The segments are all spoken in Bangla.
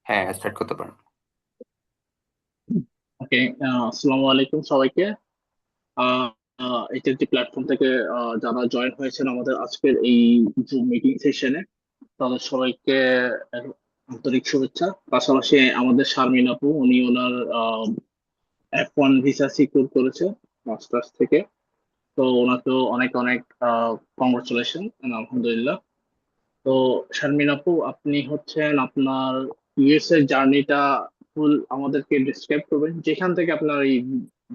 হ্যাঁ, স্টার্ট করতে পারেন। ওকে। আসসালামু আলাইকুম সবাইকে। আহ, এটা যে প্ল্যাটফর্ম থেকে যারা জয়েন হয়েছেন আমাদের আজকের এই জুম মিটিং সেশনে, তাদের সবাইকে আহ, আন্তরিক শুভেচ্ছা। পাশাপাশি আমাদের শারমিন আপু, উনি ওনার F1 ভিসা সিকিউর করেছে মাস্টার্স থেকে। তো ওনাকেও অনেক অনেক কংগ্রাচুলেশন, আলহামদুলিল্লাহ। তো শারমিন আপু, আপনি হচ্ছেন আপনার ইউএস এর জার্নিটা ফুল আমাদেরকে ডিসক্রাইব করবেন, যেখান থেকে আপনার এই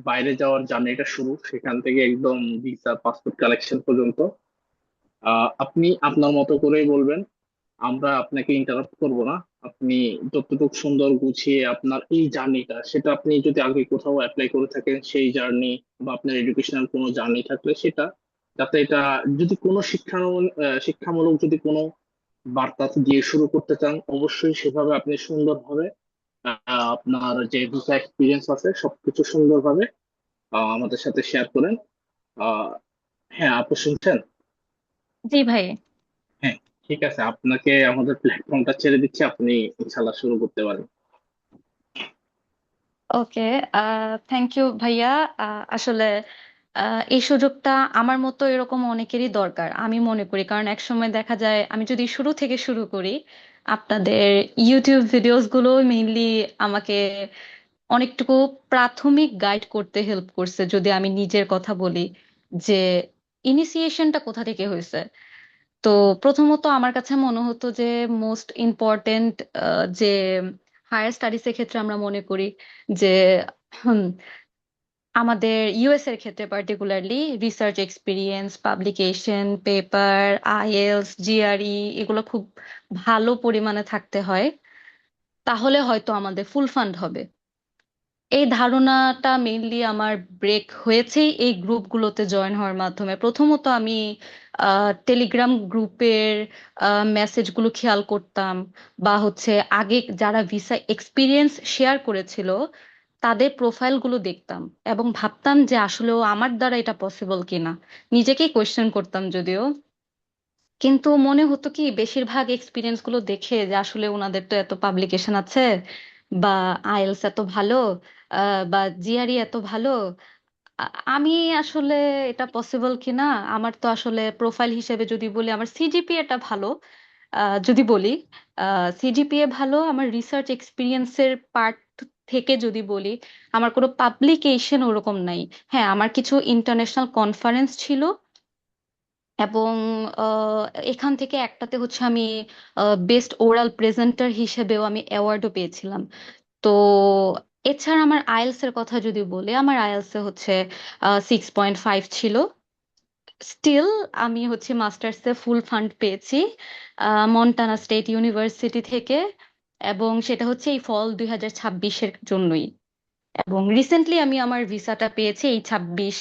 বাইরে যাওয়ার জার্নিটা শুরু, সেখান থেকে একদম ভিসা পাসপোর্ট কালেকশন পর্যন্ত। আপনি আপনার মতো করেই বলবেন, আমরা আপনাকে ইন্টারাপ্ট করব না। আপনি যতটুকু সুন্দর গুছিয়ে আপনার এই জার্নিটা, সেটা আপনি যদি আগে কোথাও অ্যাপ্লাই করে থাকেন সেই জার্নি, বা আপনার এডুকেশনাল কোনো জার্নি থাকলে সেটা, যাতে এটা যদি কোনো শিক্ষামূলক যদি কোনো বার্তা দিয়ে শুরু করতে চান, অবশ্যই সেভাবে আপনি সুন্দরভাবে আপনার যে ভিসা এক্সপিরিয়েন্স আছে সবকিছু সুন্দরভাবে আমাদের সাথে শেয়ার করেন। আহ, হ্যাঁ আপু, শুনছেন? জি ভাই। হ্যাঁ, ঠিক আছে, আপনাকে আমাদের প্ল্যাটফর্মটা ছেড়ে দিচ্ছি, আপনি ইনশাল্লাহ শুরু করতে পারেন। ওকে। থ্যাংক ইউ ভাইয়া। আসলে এই সুযোগটা আমার মতো এরকম অনেকেরই দরকার আমি মনে করি, কারণ এক সময় দেখা যায় আমি যদি শুরু থেকে শুরু করি, আপনাদের ইউটিউব ভিডিওস গুলো মেইনলি আমাকে অনেকটুকু প্রাথমিক গাইড করতে হেল্প করছে। যদি আমি নিজের কথা বলি, যে ইনিসিয়েশনটা কোথা থেকে হয়েছে, তো প্রথমত আমার কাছে মনে হতো যে মোস্ট ইম্পর্টেন্ট যে হায়ার স্টাডিজ এর ক্ষেত্রে আমরা মনে করি যে হুম, আমাদের ইউএস এর ক্ষেত্রে particularly research experience, publication, paper, IELTS, GRE এগুলো খুব ভালো পরিমাণে থাকতে হয়, তাহলে হয়তো আমাদের ফুল ফান্ড হবে। এই ধারণাটা মেইনলি আমার ব্রেক হয়েছে এই গ্রুপগুলোতে জয়েন হওয়ার মাধ্যমে। প্রথমত আমি টেলিগ্রাম গ্রুপের মেসেজগুলো খেয়াল করতাম, বা হচ্ছে আগে যারা ভিসা এক্সপিরিয়েন্স শেয়ার করেছিল তাদের প্রোফাইলগুলো দেখতাম, এবং ভাবতাম যে আসলেও আমার দ্বারা এটা পসিবল কিনা। নিজেকেই কোয়েশ্চেন করতাম যদিও, কিন্তু মনে হতো কি বেশিরভাগ এক্সপিরিয়েন্স গুলো দেখে যে আসলে ওনাদের তো এত পাবলিকেশন আছে, বা আইএলস এত ভালো, বা জিআরই এত ভালো, আমি আসলে এটা পসিবল কিনা। আমার তো আসলে প্রোফাইল হিসেবে যদি বলি আমার সিজিপিএ টা ভালো, যদি বলি সিজিপিএ ভালো, আমার রিসার্চ এক্সপিরিয়েন্সের পার্ট থেকে যদি বলি আমার কোনো পাবলিকেশন ওরকম নাই। হ্যাঁ, আমার কিছু ইন্টারন্যাশনাল কনফারেন্স ছিল, এবং আহ, এখান থেকে একটাতে হচ্ছে আমি বেস্ট ওরাল প্রেজেন্টার হিসেবেও আমি অ্যাওয়ার্ডও পেয়েছিলাম। তো এছাড়া আমার আইএলস এর কথা যদি বলি, আমার আইএলস এ হচ্ছে 6.5 ছিল। স্টিল আমি হচ্ছে মাস্টার্স এ ফুল ফান্ড পেয়েছি মন্টানা স্টেট ইউনিভার্সিটি থেকে, এবং সেটা হচ্ছে এই ফল 2026-এর জন্যই। এবং রিসেন্টলি আমি আমার ভিসাটা পেয়েছি, এই 26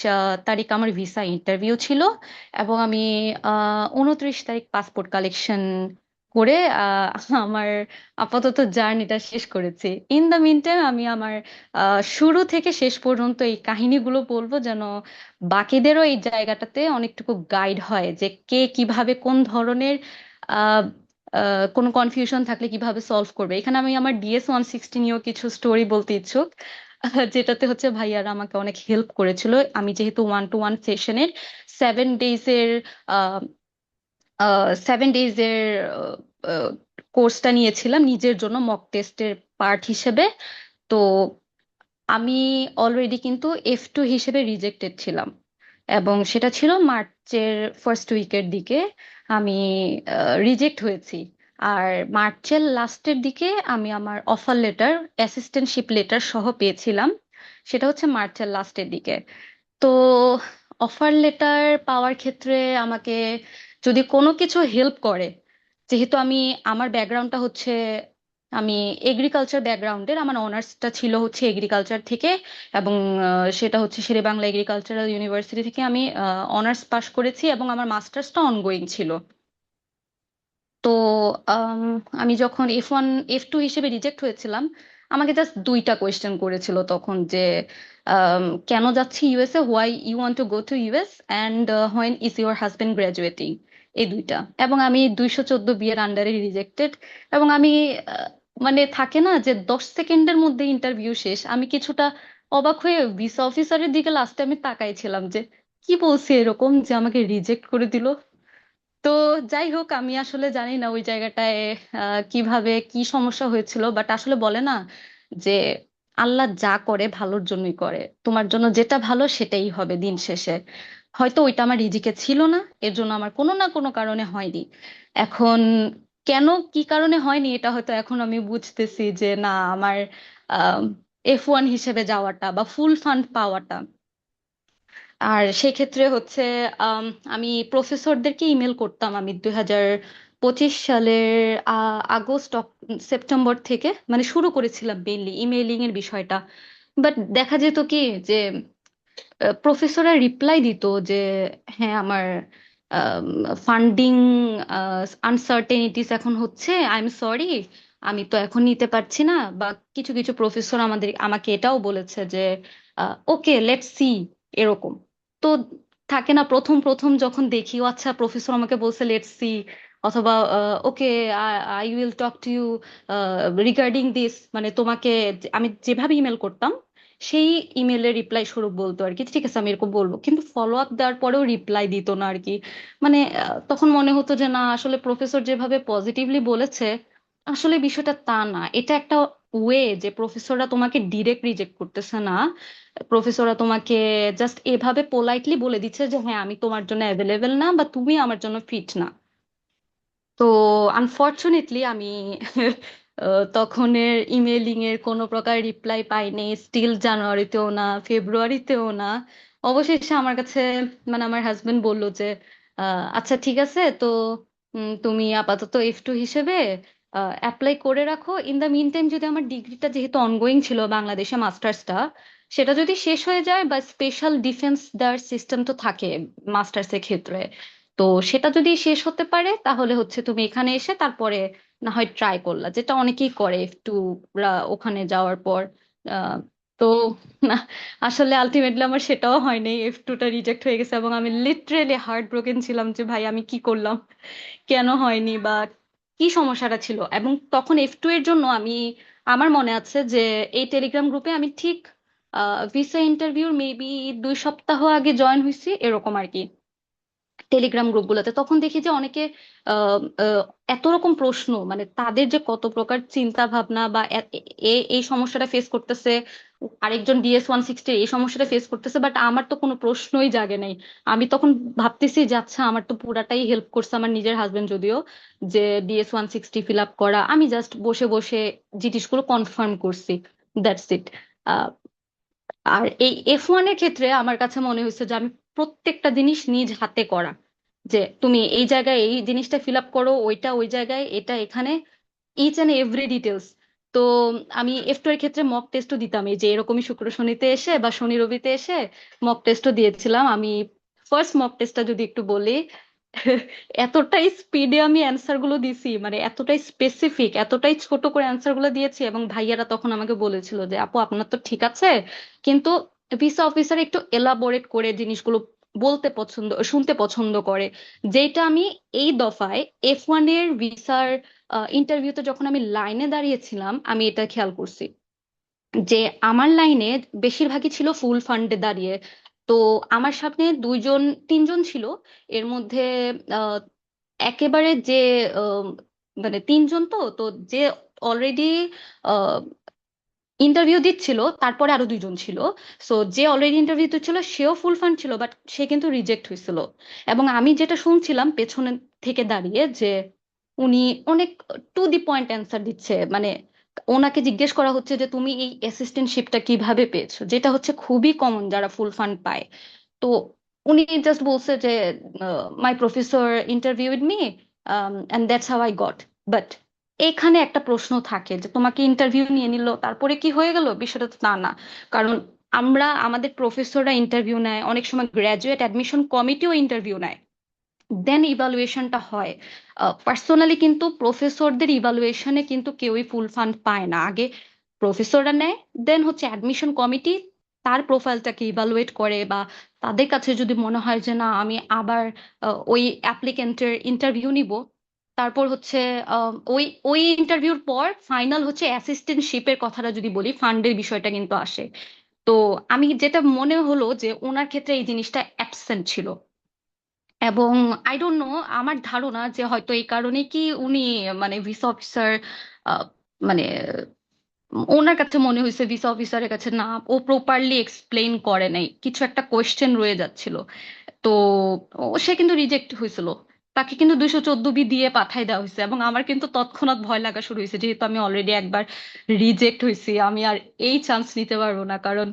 তারিখ আমার ভিসা ইন্টারভিউ ছিল, এবং আমি 29 তারিখ পাসপোর্ট কালেকশন করে আমার আপাতত জার্নিটা শেষ করেছি। ইন দ্য মিন টাইম আমি আমার শুরু থেকে শেষ পর্যন্ত এই কাহিনীগুলো বলবো, যেন বাকিদেরও এই জায়গাটাতে অনেকটুকু গাইড হয় যে কে কিভাবে কোন ধরনের আহ কোনো কনফিউশন থাকলে কিভাবে সলভ করবে। এখানে আমি আমার DS-160 নিয়েও কিছু স্টোরি বলতে ইচ্ছুক, যেটাতে হচ্ছে ভাইয়ারা আমাকে অনেক হেল্প করেছিল। আমি যেহেতু 1-to-1 সেশনের 7 ডেজের 7 ডেজের কোর্সটা নিয়েছিলাম নিজের জন্য মক টেস্টের পার্ট হিসেবে, তো আমি অলরেডি কিন্তু F2 হিসেবে রিজেক্টেড ছিলাম, এবং সেটা ছিল মার্চের ফার্স্ট উইকের দিকে আমি রিজেক্ট হয়েছি। আর মার্চের লাস্টের দিকে আমি আমার অফার লেটার, অ্যাসিস্ট্যান্টশিপ লেটার সহ পেয়েছিলাম, সেটা হচ্ছে মার্চের লাস্টের দিকে। তো অফার লেটার পাওয়ার ক্ষেত্রে আমাকে যদি কোনো কিছু হেল্প করে, যেহেতু আমার ব্যাকগ্রাউন্ডটা হচ্ছে, আমি এগ্রিকালচার ব্যাকগ্রাউন্ডের, আমার অনার্সটা ছিল হচ্ছে এগ্রিকালচার থেকে, এবং সেটা হচ্ছে শেরে বাংলা এগ্রিকালচারাল ইউনিভার্সিটি থেকে আমি অনার্স পাশ করেছি, এবং আমার মাস্টার্সটা অনগোয়িং ছিল। তো আম, আমি যখন F1 F2 হিসেবে রিজেক্ট হয়েছিলাম, আমাকে জাস্ট দুইটা কোয়েশ্চেন করেছিল তখন, যে কেন যাচ্ছি USA, why you want to go to US, and when is your husband graduating, এই দুইটা। এবং আমি 214 বিয়ের আন্ডারে রিজেক্টেড। এবং আমি মানে থাকে না যে 10 সেকেন্ডের মধ্যে ইন্টারভিউ শেষ, আমি কিছুটা অবাক হয়ে ভিসা অফিসারের দিকে লাস্টে আমি তাকাইছিলাম যে কি বলছে এরকম যে আমাকে রিজেক্ট করে দিল। তো যাই হোক, আমি আসলে জানি না ওই জায়গাটায় কিভাবে কি সমস্যা হয়েছিল, বাট আসলে বলে না যে আল্লাহ যা করে ভালোর জন্যই করে, তোমার জন্য যেটা ভালো সেটাই হবে দিন শেষে। হয়তো ওইটা আমার রিজিকে ছিল না, এর জন্য আমার কোনো না কোনো কারণে হয়নি। এখন কেন, কি কারণে হয়নি এটা হয়তো এখন আমি বুঝতেছি যে না, আমার F1 হিসেবে যাওয়াটা বা ফুল ফান্ড পাওয়াটা। আর সেক্ষেত্রে হচ্ছে আম, আমি প্রফেসরদেরকে ইমেল করতাম। আমি 2025 সালের আগস্ট সেপ্টেম্বর থেকে মানে শুরু করেছিলাম মেইনলি ইমেইলিং এর বিষয়টা। বাট দেখা যেত কি যে প্রফেসররা রিপ্লাই দিত যে হ্যাঁ আমার ফান্ডিং আনসার্টেনিটিস এখন হচ্ছে, আই এম সরি, আমি তো এখন নিতে পারছি না। বা কিছু কিছু প্রফেসর আমাকে এটাও বলেছে যে ওকে লেটস সি, এরকম। তো থাকে না, প্রথম প্রথম যখন দেখি ও আচ্ছা প্রফেসর আমাকে বলছে লেটস সি, অথবা okay I will talk to you regarding this, মানে তোমাকে আমি যেভাবে ইমেল করতাম সেই ইমেলের রিপ্লাই স্বরূপ বলতো আর কি, ঠিক আছে আমি এরকম বলবো, কিন্তু ফলো আপ দেওয়ার পরেও রিপ্লাই দিত না আর কি। মানে তখন মনে হতো যে না, আসলে প্রফেসর যেভাবে পজিটিভলি বলেছে আসলে বিষয়টা তা না। এটা একটা ওয়ে যে প্রফেসররা তোমাকে ডিরেক্ট রিজেক্ট করতেছে না, প্রফেসররা তোমাকে জাস্ট এভাবে পোলাইটলি বলে দিচ্ছে যে হ্যাঁ আমি তোমার জন্য অ্যাভেলেবেল না বা তুমি আমার জন্য ফিট না। তো আনফর্চুনেটলি আমি তখনের ইমেলিং এর কোনো প্রকার রিপ্লাই পাইনি, স্টিল জানুয়ারিতেও না, ফেব্রুয়ারিতেও না। অবশেষে আমার কাছে মানে আমার হাজবেন্ড বলল যে আচ্ছা ঠিক আছে, তো তুমি আপাতত F2 হিসেবে অ্যাপ্লাই করে রাখো। ইন দ্য মিন টাইম যদি আমার ডিগ্রিটা যেহেতু অনগোয়িং ছিল বাংলাদেশে মাস্টার্সটা, সেটা যদি শেষ হয়ে যায় বা স্পেশাল ডিফেন্স দেওয়ার সিস্টেম তো থাকে মাস্টার্সের ক্ষেত্রে, তো সেটা যদি শেষ হতে পারে তাহলে হচ্ছে তুমি এখানে এসে তারপরে না হয় ট্রাই করলা, যেটা অনেকেই করে একটু ওখানে যাওয়ার পর। আহ, তো না, আসলে আলটিমেটলি আমার সেটাও হয়নি, F2টা রিজেক্ট হয়ে গেছে এবং আমি লিটারেলি হার্ট ব্রোকেন ছিলাম যে ভাই আমি কি করলাম, কেন হয়নি বা কি সমস্যাটা ছিল। এবং তখন F2 এর জন্য আমি, আমার মনে আছে যে এই টেলিগ্রাম গ্রুপে আমি ঠিক ভিসা ইন্টারভিউর মেবি 2 সপ্তাহ আগে জয়েন হয়েছি এরকম আর কি, টেলিগ্রাম গ্রুপগুলোতে। তখন দেখি যে অনেকে আহ, আহ, এত রকম প্রশ্ন, মানে তাদের যে কত প্রকার চিন্তা ভাবনা বা এই সমস্যাটা ফেস করতেছে, আরেকজন DS-160 এই সমস্যাটা ফেস করতেছে, বাট আমার তো কোনো প্রশ্নই জাগে নাই। আমি তখন ভাবতেছি যে আচ্ছা আমার তো পুরাটাই হেল্প করছে আমার নিজের হাজবেন্ড, যদিও যে DS-160 ফিল আপ করা, আমি জাস্ট বসে বসে জিনিসগুলো কনফার্ম করছি, দ্যাটস ইট। আর এই F1 এর ক্ষেত্রে আমার কাছে মনে হয়েছে যে আমি প্রত্যেকটা জিনিস নিজ হাতে করা, যে তুমি এই জায়গায় এই জিনিসটা ফিল আপ করো, ওইটা ওই জায়গায়, এটা এখানে, ইচ অ্যান্ড এভরি ডিটেলস। তো আমি F2 এর ক্ষেত্রে মক টেস্টও দিতাম, এই যে এরকমই শুক্র শনিতে এসে বা শনি রবিতে এসে মক টেস্টও দিয়েছিলাম আমি। ফার্স্ট মক টেস্টটা যদি একটু বলি, এতটাই স্পিডে আমি অ্যান্সার গুলো দিছি, মানে এতটাই স্পেসিফিক, এতটাই ছোট করে অ্যান্সার গুলো দিয়েছি, এবং ভাইয়ারা তখন আমাকে বলেছিল যে আপু আপনার তো ঠিক আছে, কিন্তু ভিসা অফিসার একটু এলাবোরেট করে জিনিসগুলো বলতে পছন্দ, শুনতে পছন্দ করে। যেটা আমি এই দফায় F1 এর ভিসার ইন্টারভিউতে যখন আমি লাইনে দাঁড়িয়েছিলাম আমি এটা খেয়াল করছি যে আমার লাইনে বেশিরভাগই ছিল ফুল ফান্ডে দাঁড়িয়ে। তো আমার সামনে দুইজন তিনজন ছিল, এর মধ্যে আহ, একেবারে যে আহ, মানে তিনজন, তো তো যে অলরেডি ইন্টারভিউ দিচ্ছিল, তারপরে আরো দুইজন ছিল। সো যে অলরেডি ইন্টারভিউ দিচ্ছিল সেও ফুল ফান্ড ছিল, বাট সে কিন্তু রিজেক্ট হয়েছিল। এবং আমি যেটা শুনছিলাম পেছনে থেকে দাঁড়িয়ে যে উনি অনেক টু দি পয়েন্ট অ্যান্সার দিচ্ছে, মানে ওনাকে জিজ্ঞেস করা হচ্ছে যে তুমি এই অ্যাসিস্ট্যান্টশিপটা কিভাবে পেয়েছো, যেটা হচ্ছে খুবই কমন যারা ফুল ফান্ড পায়। তো উনি জাস্ট বলছে যে my professor interviewed me and that's how I got. But এখানে একটা প্রশ্ন থাকে যে তোমাকে ইন্টারভিউ নিয়ে নিল তারপরে কি হয়ে গেল, বিষয়টা তো তা না। কারণ আমরা, আমাদের প্রফেসররা ইন্টারভিউ নেয়, অনেক সময় গ্র্যাজুয়েট অ্যাডমিশন কমিটিও ইন্টারভিউ নেয়, দেন ইভালুয়েশনটা হয়। পার্সোনালি কিন্তু প্রফেসরদের ইভালুয়েশনে কিন্তু কেউই ফুল ফান্ড পায় না, আগে প্রফেসররা নেয়, দেন হচ্ছে অ্যাডমিশন কমিটি তার প্রোফাইলটাকে ইভালুয়েট করে, বা তাদের কাছে যদি মনে হয় যে না আমি আবার ওই অ্যাপ্লিকেন্টের ইন্টারভিউ নিব, তারপর হচ্ছে ওই ওই ইন্টারভিউর পর ফাইনাল হচ্ছে অ্যাসিস্ট্যান্টশিপের কথাটা যদি বলি, ফান্ডের বিষয়টা কিন্তু আসে। তো আমি যেটা মনে হলো যে ওনার ক্ষেত্রে এই জিনিসটা অ্যাবসেন্ট ছিল। এবং আই ডোন্ট নো, আমার ধারণা যে হয়তো এই কারণে কি উনি মানে ভিসা অফিসার মানে ওনার কাছে মনে হয়েছে ভিসা অফিসারের কাছে না, ও প্রপারলি এক্সপ্লেইন করে নাই, কিছু একটা কোয়েশ্চেন রয়ে যাচ্ছিল। তো সে কিন্তু রিজেক্ট হয়েছিল। তাকে কিন্তু 214 বি দিয়ে পাঠাই দেওয়া হয়েছে, এবং আমার কিন্তু তৎক্ষণাৎ ভয় লাগা শুরু হয়েছে, যেহেতু আমি অলরেডি একবার রিজেক্ট হয়েছি। আমি আর এই চান্স নিতে পারবো না, কারণ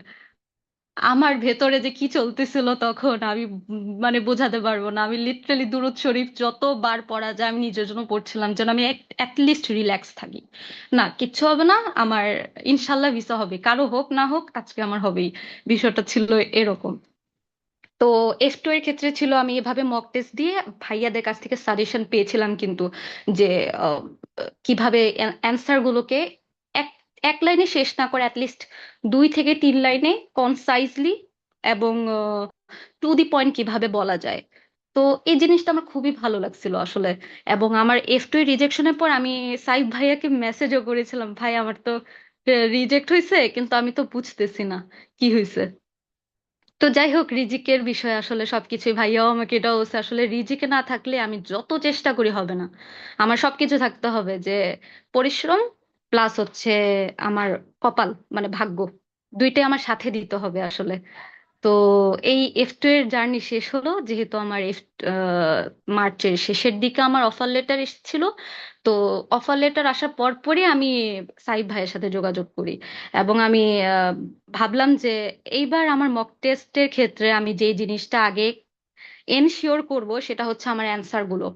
আমার ভেতরে যে কি চলতেছিল তখন আমি মানে বোঝাতে পারবো না। আমি লিটারালি দুরূদ শরীফ যতবার পড়া যায় আমি নিজের জন্য পড়ছিলাম, যেন আমি অ্যাটলিস্ট রিল্যাক্স থাকি। না, কিচ্ছু হবে না আমার, ইনশাল্লাহ ভিসা হবে, কারো হোক না হোক আজকে আমার হবেই। বিষয়টা ছিল এরকম। তো F2 এর ক্ষেত্রে ছিল আমি এভাবে মক টেস্ট দিয়ে ভাইয়াদের কাছ থেকে সাজেশন পেয়েছিলাম কিন্তু, যে আহ, কিভাবে অ্যান্সার গুলোকে এক এক লাইনে শেষ না করে অ্যাটলিস্ট 2 থেকে 3 লাইনে কনসাইজলি এবং টু দি পয়েন্ট কিভাবে বলা যায়। তো এই জিনিসটা আমার খুবই ভালো লাগছিল আসলে। এবং আমার F2 এর রিজেকশনের পর আমি সাইফ ভাইয়াকে মেসেজও করেছিলাম, ভাই আমার তো রিজেক্ট হয়েছে, কিন্তু আমি তো বুঝতেছি না কি হয়েছে। তো যাই হোক, রিজিকের বিষয় আসলে সবকিছুই, ভাইয়াও আমাকে এটা বলছে, আসলে রিজিকে না থাকলে আমি যত চেষ্টা করি হবে না। আমার সবকিছু থাকতে হবে, যে পরিশ্রম প্লাস হচ্ছে আমার কপাল, মানে ভাগ্য, দুইটাই আমার সাথে দিতে হবে আসলে। তো এই F2 এর জার্নি শেষ হলো, যেহেতু আমার মার্চের শেষের দিকে আমার অফার লেটার এসেছিল। তো অফার লেটার আসার পর পরই আমি সাইফ ভাইয়ের সাথে যোগাযোগ করি। এবং আমি আহ, ভাবলাম যে এইবার আমার মক টেস্টের ক্ষেত্রে আমি যে জিনিসটা আগে এনশিওর করব সেটা হচ্ছে আমার অ্যান্সার গুলো।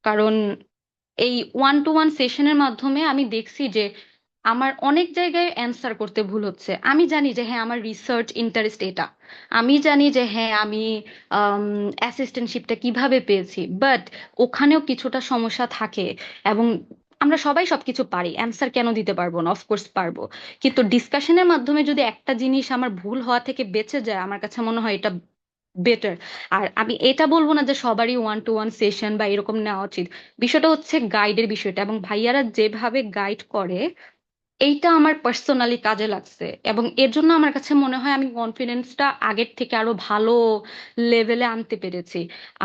কারণ এই ওয়ান টু ওয়ান সেশনের মাধ্যমে আমি দেখছি যে আমার অনেক জায়গায় অ্যান্সার করতে ভুল হচ্ছে। আমি জানি যে হ্যাঁ আমার রিসার্চ ইন্টারেস্ট এটা, আমি জানি যে হ্যাঁ আমি অ্যাসিস্ট্যান্টশিপটা কিভাবে পেয়েছি, বাট ওখানেও কিছুটা সমস্যা থাকে। এবং আমরা সবাই সবকিছু পারি, অ্যান্সার কেন দিতে পারবো না, অফকোর্স পারবো। কিন্তু ডিসকাশনের মাধ্যমে যদি একটা জিনিস আমার ভুল হওয়া থেকে বেঁচে যায়, আমার কাছে মনে হয় এটা বেটার। আর আমি এটা বলবো না যে সবারই ওয়ান টু ওয়ান সেশন বা এরকম নেওয়া উচিত। বিষয়টা হচ্ছে গাইডের বিষয়টা, এবং ভাইয়ারা যেভাবে গাইড করে এইটা আমার পার্সোনালি কাজে লাগছে। এবং এর জন্য আমার কাছে মনে হয় আমি কনফিডেন্সটা আগের থেকে আরো ভালো লেভেলে আনতে পেরেছি।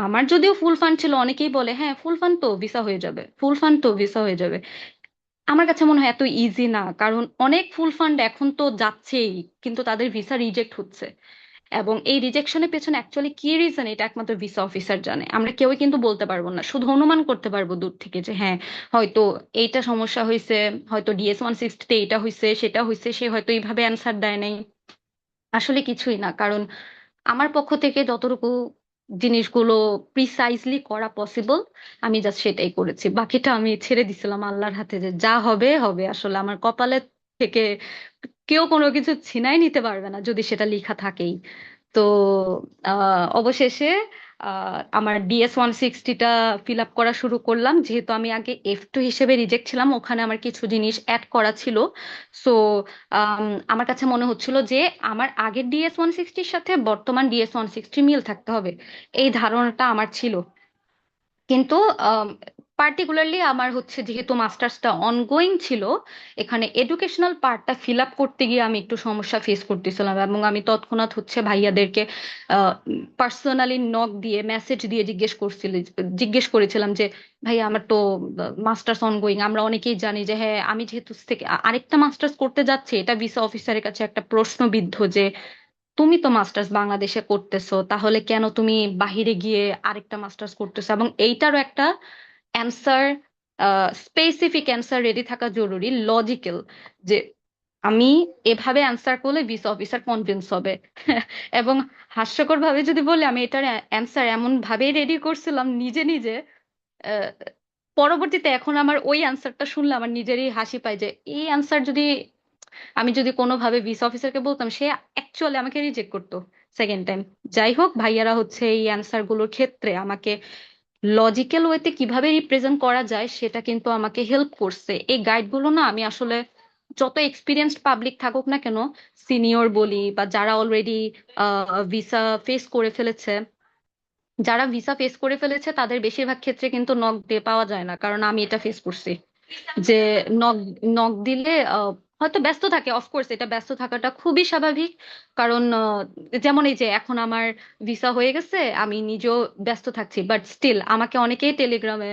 আমার যদিও ফুল ফান্ড ছিল, অনেকেই বলে হ্যাঁ ফুল ফান্ড তো ভিসা হয়ে যাবে, ফুল ফান্ড তো ভিসা হয়ে যাবে। আমার কাছে মনে হয় এত ইজি না, কারণ অনেক ফুল ফান্ড এখন তো যাচ্ছেই, কিন্তু তাদের ভিসা রিজেক্ট হচ্ছে। এবং এই রিজেকশনের পেছনে অ্যাকচুয়ালি কি রিজন, এটা একমাত্র ভিসা অফিসার জানে, আমরা কেউই কিন্তু বলতে পারবো না, শুধু অনুমান করতে পারবো দূর থেকে যে হ্যাঁ হয়তো এইটা সমস্যা হয়েছে, হয়তো DS-160-তে এটা হয়েছে সেটা হয়েছে, সে হয়তো এইভাবে অ্যান্সার দেয় নাই। আসলে কিছুই না, কারণ আমার পক্ষ থেকে যতটুকু জিনিসগুলো প্রিসাইজলি করা পসিবল আমি জাস্ট সেটাই করেছি, বাকিটা আমি ছেড়ে দিছিলাম আল্লাহর হাতে, যে যা হবে হবে। আসলে আমার কপালে থেকে কেউ কোনো কিছু ছিনাই নিতে পারবে না যদি সেটা লেখা থাকেই। তো অবশেষে আমার DS-160-টা ফিল আপ করা শুরু করলাম, যেহেতু আমি আগে F2 হিসেবে রিজেক্ট ছিলাম, ওখানে আমার কিছু জিনিস অ্যাড করা ছিল। সো আমার কাছে মনে হচ্ছিল যে আমার আগের DS-160-র সাথে বর্তমান DS-160 মিল থাকতে হবে, এই ধারণাটা আমার ছিল। কিন্তু পার্টিকুলারলি আমার হচ্ছে যেহেতু মাস্টার্সটা অনগোয়িং ছিল, এখানে এডুকেশনাল পার্টটা ফিল আপ করতে গিয়ে আমি একটু সমস্যা ফেস করতেছিলাম। এবং আমি তৎক্ষণাৎ হচ্ছে ভাইয়াদেরকে পার্সোনালি নক দিয়ে মেসেজ দিয়ে জিজ্ঞেস করেছিলাম যে ভাইয়া আমার তো মাস্টার্স অনগোয়িং, আমরা অনেকেই জানি যে হ্যাঁ আমি যেহেতু থেকে আরেকটা মাস্টার্স করতে যাচ্ছি, এটা ভিসা অফিসারের কাছে একটা প্রশ্নবিদ্ধ যে তুমি তো মাস্টার্স বাংলাদেশে করতেছো, তাহলে কেন তুমি বাহিরে গিয়ে আরেকটা মাস্টার্স করতেছো। এবং এইটারও একটা অ্যান্সার, স্পেসিফিক অ্যান্সার রেডি থাকা জরুরি, লজিক্যাল, যে আমি এভাবে অ্যান্সার করলে ভিসা অফিসার কনভিন্স হবে। এবং হাস্যকর ভাবে যদি বলি, আমি এটার অ্যান্সার এমন ভাবেই রেডি করছিলাম নিজে নিজে, আহ, পরবর্তীতে এখন আমার ওই অ্যান্সারটা শুনলে আমার নিজেরই হাসি পায়, যে এই অ্যান্সার যদি আমি যদি কোনোভাবে ভিসা অফিসারকে বলতাম, সে অ্যাকচুয়ালি আমাকে রিজেক্ট করতো সেকেন্ড টাইম। যাই হোক, ভাইয়ারা হচ্ছে এই অ্যান্সার গুলোর ক্ষেত্রে আমাকে লজিক্যাল ওয়েতে কিভাবে রিপ্রেজেন্ট করা যায় সেটা কিন্তু আমাকে হেল্প করছে। এই গাইডগুলো না আমি আসলে যত এক্সপিরিয়েন্সড পাবলিক থাকুক না কেন, সিনিয়র বলি বা যারা অলরেডি ভিসা ফেস করে ফেলেছে, যারা ভিসা ফেস করে ফেলেছে তাদের বেশিরভাগ ক্ষেত্রে কিন্তু নক দিয়ে পাওয়া যায় না, কারণ আমি এটা ফেস করছি যে নক নক দিলে হয়তো ব্যস্ত থাকে। অফকোর্স এটা ব্যস্ত থাকাটা খুবই স্বাভাবিক, কারণ যেমন এই যে এখন আমার ভিসা হয়ে গেছে, আমি নিজেও ব্যস্ত থাকছি, বাট স্টিল আমাকে অনেকেই টেলিগ্রামে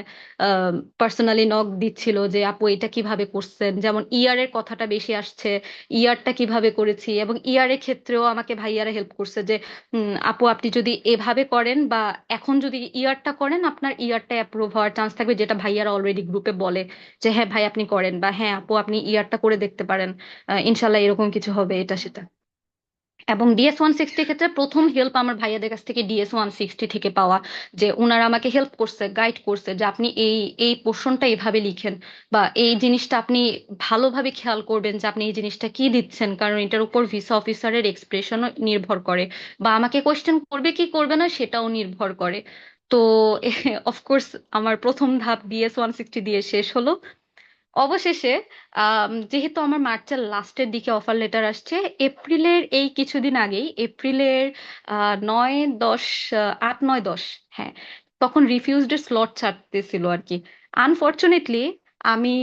পার্সোনালি নক দিচ্ছিল যে আপু এটা কিভাবে করছেন, যেমন ইয়ার এর কথাটা বেশি আসছে, ইয়ারটা কিভাবে করেছি, এবং ইয়ার এর ক্ষেত্রেও আমাকে ভাইয়ারা হেল্প করছে যে আপু আপনি যদি এভাবে করেন বা এখন যদি ইয়ারটা করেন আপনার ইয়ারটা অ্যাপ্রুভ হওয়ার চান্স থাকবে, যেটা ভাইয়ারা অলরেডি গ্রুপে বলে যে হ্যাঁ ভাই আপনি করেন, বা হ্যাঁ আপু আপনি ইয়ারটা করে দেখতে পারেন, ইনশাল্লাহ এরকম কিছু হবে এটা সেটা। এবং DS-160 ক্ষেত্রে প্রথম হেল্প আমার ভাইয়াদের কাছ থেকে DS-160 থেকে পাওয়া, যে ওনারা আমাকে হেল্প করছে, গাইড করছে যে আপনি এই এই পোর্শনটা এইভাবে লিখেন, বা এই জিনিসটা আপনি ভালোভাবে খেয়াল করবেন যে আপনি এই জিনিসটা কি দিচ্ছেন, কারণ এটার উপর ভিসা অফিসারের এক্সপ্রেশনও নির্ভর করে, বা আমাকে কোয়েশ্চেন করবে কি করবে না সেটাও নির্ভর করে। তো অফকোর্স আমার প্রথম ধাপ DS-160 দিয়ে শেষ হলো। অবশেষে যেহেতু আমার মার্চের লাস্টের দিকে অফার লেটার আসছে, এপ্রিলের এই কিছুদিন আগেই, এপ্রিলের 9-10, 8-9-10, হ্যাঁ, তখন রিফিউজড স্লট ছাড়তেছিল আর কি। আনফরচুনেটলি আমি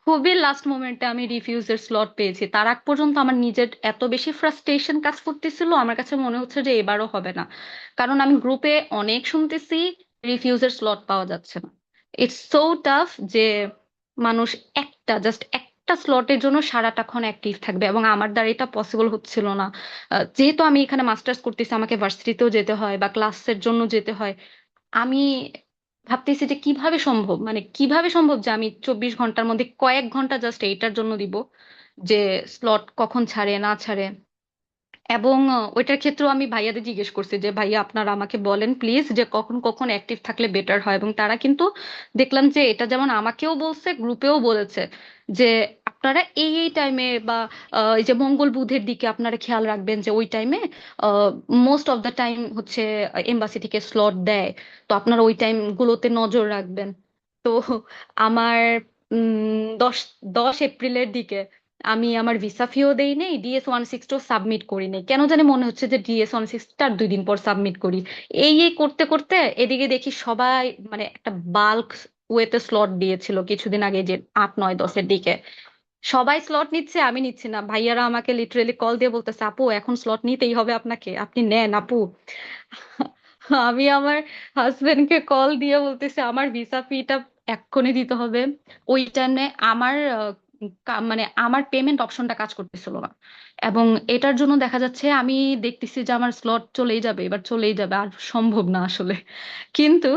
খুবই লাস্ট মোমেন্টে আমি রিফিউজের স্লট পেয়েছি। তার আগ পর্যন্ত আমার নিজের এত বেশি ফ্রাস্ট্রেশন কাজ করতেছিল, আমার কাছে মনে হচ্ছে যে এবারও হবে না, কারণ আমি গ্রুপে অনেক শুনতেছি রিফিউজের স্লট পাওয়া যাচ্ছে না। ইটস সো টাফ যে মানুষ জাস্ট একটা স্লটের জন্য সারাটাক্ষণ অ্যাক্টিভ থাকবে, এবং আমার দ্বারা এটা পসিবল হচ্ছিল না। যেহেতু আমি এখানে মাস্টার্স করতেছি, আমাকে ভার্সিটিতেও যেতে হয় বা ক্লাসের জন্য যেতে হয়, আমি ভাবতেছি যে কিভাবে সম্ভব, মানে কিভাবে সম্ভব যে আমি 24 ঘন্টার মধ্যে কয়েক ঘন্টা জাস্ট এইটার জন্য দিব, যে স্লট কখন ছাড়ে না ছাড়ে। এবং ওইটার ক্ষেত্রেও আমি ভাইয়াদের জিজ্ঞেস করছি যে ভাইয়া আপনারা আমাকে বলেন প্লিজ যে কখন কখন অ্যাক্টিভ থাকলে বেটার হয়, এবং তারা কিন্তু দেখলাম যে এটা যেমন আমাকেও বলছে গ্রুপেও বলেছে যে আপনারা এই এই টাইমে বা এই যে মঙ্গল বুধের দিকে আপনারা খেয়াল রাখবেন যে ওই টাইমে মোস্ট অফ দ্য টাইম হচ্ছে এমবাসি থেকে স্লট দেয়, তো আপনারা ওই টাইম গুলোতে নজর রাখবেন। তো আমার 10 এপ্রিলের দিকে আমি আমার ভিসা ফিও দেই নেই, DS-160 সাবমিট করি নেই, কেন জানি মনে হচ্ছে যে DS-160 আর 2 দিন পর সাবমিট করি। এই করতে করতে এদিকে দেখি সবাই মানে একটা বাল্ক ওয়েতে স্লট দিয়েছিল কিছুদিন আগে, যে 8-9-10-এর দিকে সবাই স্লট নিচ্ছে, আমি নিচ্ছি না। ভাইয়ারা আমাকে লিটারেলি কল দিয়ে বলতেছে আপু এখন স্লট নিতেই হবে আপনাকে, আপনি নেন আপু। আমি আমার হাজবেন্ডকে কল দিয়ে বলতেছি আমার ভিসা ফিটা এক্ষুনি দিতে হবে। ওই টাইমে আমার মানে আমার পেমেন্ট অপশনটা কাজ করতেছিল না, এবং এটার জন্য দেখা যাচ্ছে আমি দেখতেছি যে আমার স্লট চলেই যাবে, এবার চলেই যাবে, আর সম্ভব না আসলে। কিন্তু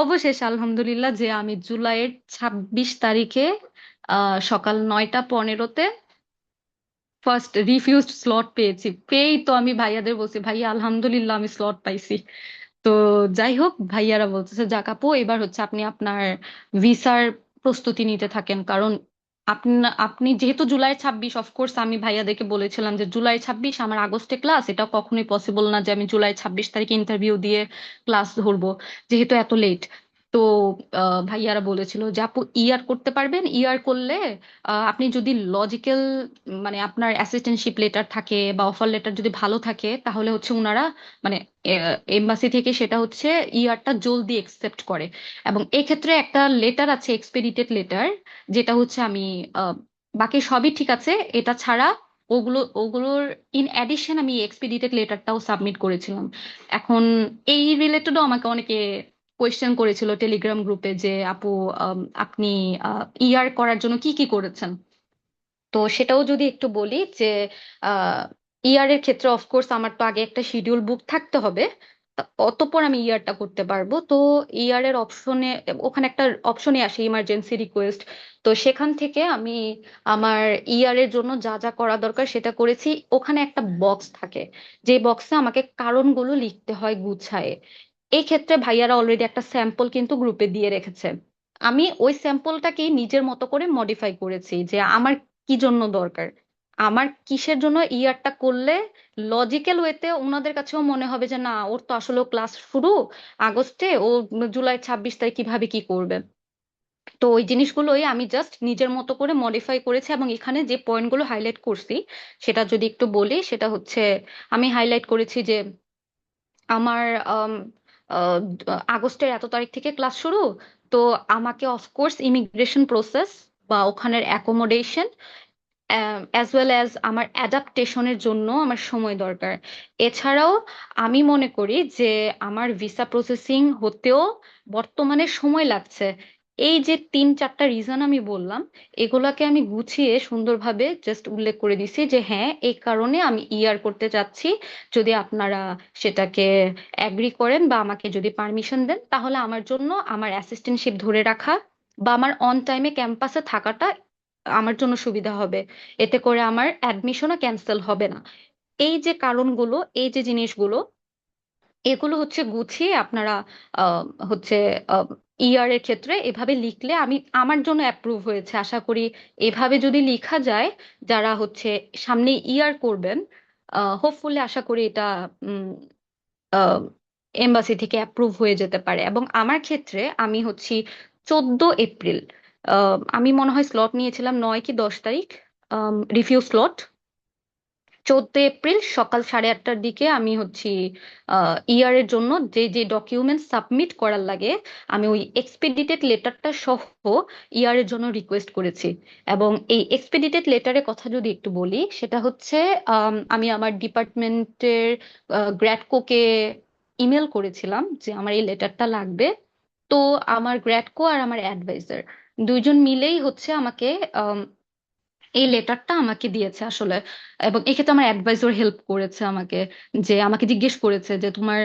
অবশেষে আলহামদুলিল্লাহ যে আমি জুলাইয়ের 26 তারিখে সকাল 9টা 15-তে ফার্স্ট রিফিউজড স্লট পেয়েছি। পেয়েই তো আমি ভাইয়াদের বলছি ভাইয়া আলহামদুলিল্লাহ আমি স্লট পাইছি। তো যাই হোক, ভাইয়ারা বলতেছে যাক আপু এবার হচ্ছে আপনি আপনার ভিসার প্রস্তুতি নিতে থাকেন, কারণ আপনি আপনি যেহেতু জুলাই 26, অফকোর্স আমি ভাইয়াদেরকে বলেছিলাম যে জুলাই 26 আমার আগস্টে ক্লাস, এটা কখনোই পসিবল না যে আমি জুলাই 26 তারিখে ইন্টারভিউ দিয়ে ক্লাস ধরবো, যেহেতু এত লেট। তো ভাইয়ারা বলেছিল যে আপু ইয়ার করতে পারবেন, ইয়ার করলে আপনি যদি লজিক্যাল মানে আপনার অ্যাসিস্ট্যান্টশিপ লেটার থাকে বা অফার লেটার যদি ভালো থাকে, তাহলে হচ্ছে ওনারা মানে এমবাসি থেকে সেটা হচ্ছে ইয়ারটা জলদি একসেপ্ট করে। এবং এক্ষেত্রে একটা লেটার আছে এক্সপেডিটেড লেটার, যেটা হচ্ছে আমি আহ, বাকি সবই ঠিক আছে, এটা ছাড়া ওগুলোর ইন অ্যাডিশন আমি এক্সপেডিটেড লেটারটাও সাবমিট করেছিলাম। এখন এই রিলেটেডও আমাকে অনেকে কোয়েশ্চেন করেছিল টেলিগ্রাম গ্রুপে যে আপু আপনি ইয়ার করার জন্য কি কি করেছেন। তো সেটাও যদি একটু বলি যে ইয়ারের ক্ষেত্রে অফকোর্স আমার তো আগে একটা শিডিউল বুক থাকতে হবে, অতঃপর আমি ইয়ারটা করতে পারবো। তো ইয়ারের অপশনে ওখানে একটা অপশনে আসে ইমার্জেন্সি রিকোয়েস্ট, তো সেখান থেকে আমি আমার ইয়ারের জন্য যা যা করা দরকার সেটা করেছি। ওখানে একটা বক্স থাকে, যে বক্সে আমাকে কারণগুলো লিখতে হয় গুছায়ে। এই ক্ষেত্রে ভাইয়ারা অলরেডি একটা স্যাম্পল কিন্তু গ্রুপে দিয়ে রেখেছে, আমি ওই স্যাম্পলটাকেই নিজের মতো করে মডিফাই করেছি যে আমার কি জন্য দরকার, আমার কিসের জন্য ইয়ারটা করলে লজিক্যাল ওয়েতে ওনাদের কাছেও মনে হবে যে না ওর তো আসলে ক্লাস শুরু আগস্টে, ও জুলাই 26 তারিখ কিভাবে কি করবে। তো ওই জিনিসগুলোই আমি জাস্ট নিজের মতো করে মডিফাই করেছি, এবং এখানে যে পয়েন্টগুলো হাইলাইট করছি সেটা যদি একটু বলি, সেটা হচ্ছে আমি হাইলাইট করেছি যে আমার আগস্টের এত তারিখ থেকে ক্লাস শুরু। তো আমাকে অফকোর্স ইমিগ্রেশন প্রসেস বা ওখানের অ্যাকোমোডেশন অ্যাজ ওয়েল অ্যাজ আমার অ্যাডাপ্টেশনের জন্য আমার সময় দরকার। এছাড়াও আমি মনে করি যে আমার ভিসা প্রসেসিং হতেও বর্তমানে সময় লাগছে। এই যে 3-4টা রিজন আমি বললাম, এগুলাকে আমি গুছিয়ে সুন্দরভাবে জাস্ট উল্লেখ করে দিছি যে হ্যাঁ, এই কারণে আমি ইয়ার করতে চাচ্ছি। যদি আপনারা সেটাকে অ্যাগ্রি করেন বা আমাকে যদি পারমিশন দেন, তাহলে আমার জন্য আমার অ্যাসিস্ট্যান্টশিপ ধরে রাখা বা আমার অন টাইমে ক্যাম্পাসে থাকাটা আমার জন্য সুবিধা হবে। এতে করে আমার অ্যাডমিশনও ক্যান্সেল হবে না। এই যে কারণগুলো, এই যে জিনিসগুলো, এগুলো হচ্ছে গুছিয়ে আপনারা আহ, হচ্ছে ইয়ার এর ক্ষেত্রে এভাবে লিখলে আমি আমার জন্য অ্যাপ্রুভ হয়েছে আশা করি। এভাবে যদি লিখা যায়, যারা হচ্ছে সামনে ইয়ার করবেন, হোপফুলি আশা করি এটা এমবাসি থেকে অ্যাপ্রুভ হয়ে যেতে পারে। এবং আমার ক্ষেত্রে আমি হচ্ছি 14 এপ্রিল, আমি মনে হয় স্লট নিয়েছিলাম 9 কি 10 তারিখ, রিভিউ স্লট। 14 এপ্রিল সকাল 8:30টার দিকে আমি হচ্ছি ইয়ার এর জন্য যে যে ডকুমেন্ট সাবমিট করার লাগে, আমি ওই এক্সপেডিটেড লেটারটা সহ ইয়ার এর জন্য রিকোয়েস্ট করেছি। এবং এই এক্সপেডিটেড লেটারের কথা যদি একটু বলি, সেটা হচ্ছে আমি আমার ডিপার্টমেন্টের গ্র্যাডকোকে ইমেল করেছিলাম যে আমার এই লেটারটা লাগবে। তো আমার গ্র্যাডকো আর আমার অ্যাডভাইজার দুইজন মিলেই হচ্ছে আমাকে এই লেটারটা আমাকে দিয়েছে আসলে। এবং এক্ষেত্রে আমার অ্যাডভাইজার হেল্প করেছে আমাকে, যে আমাকে জিজ্ঞেস করেছে যে তোমার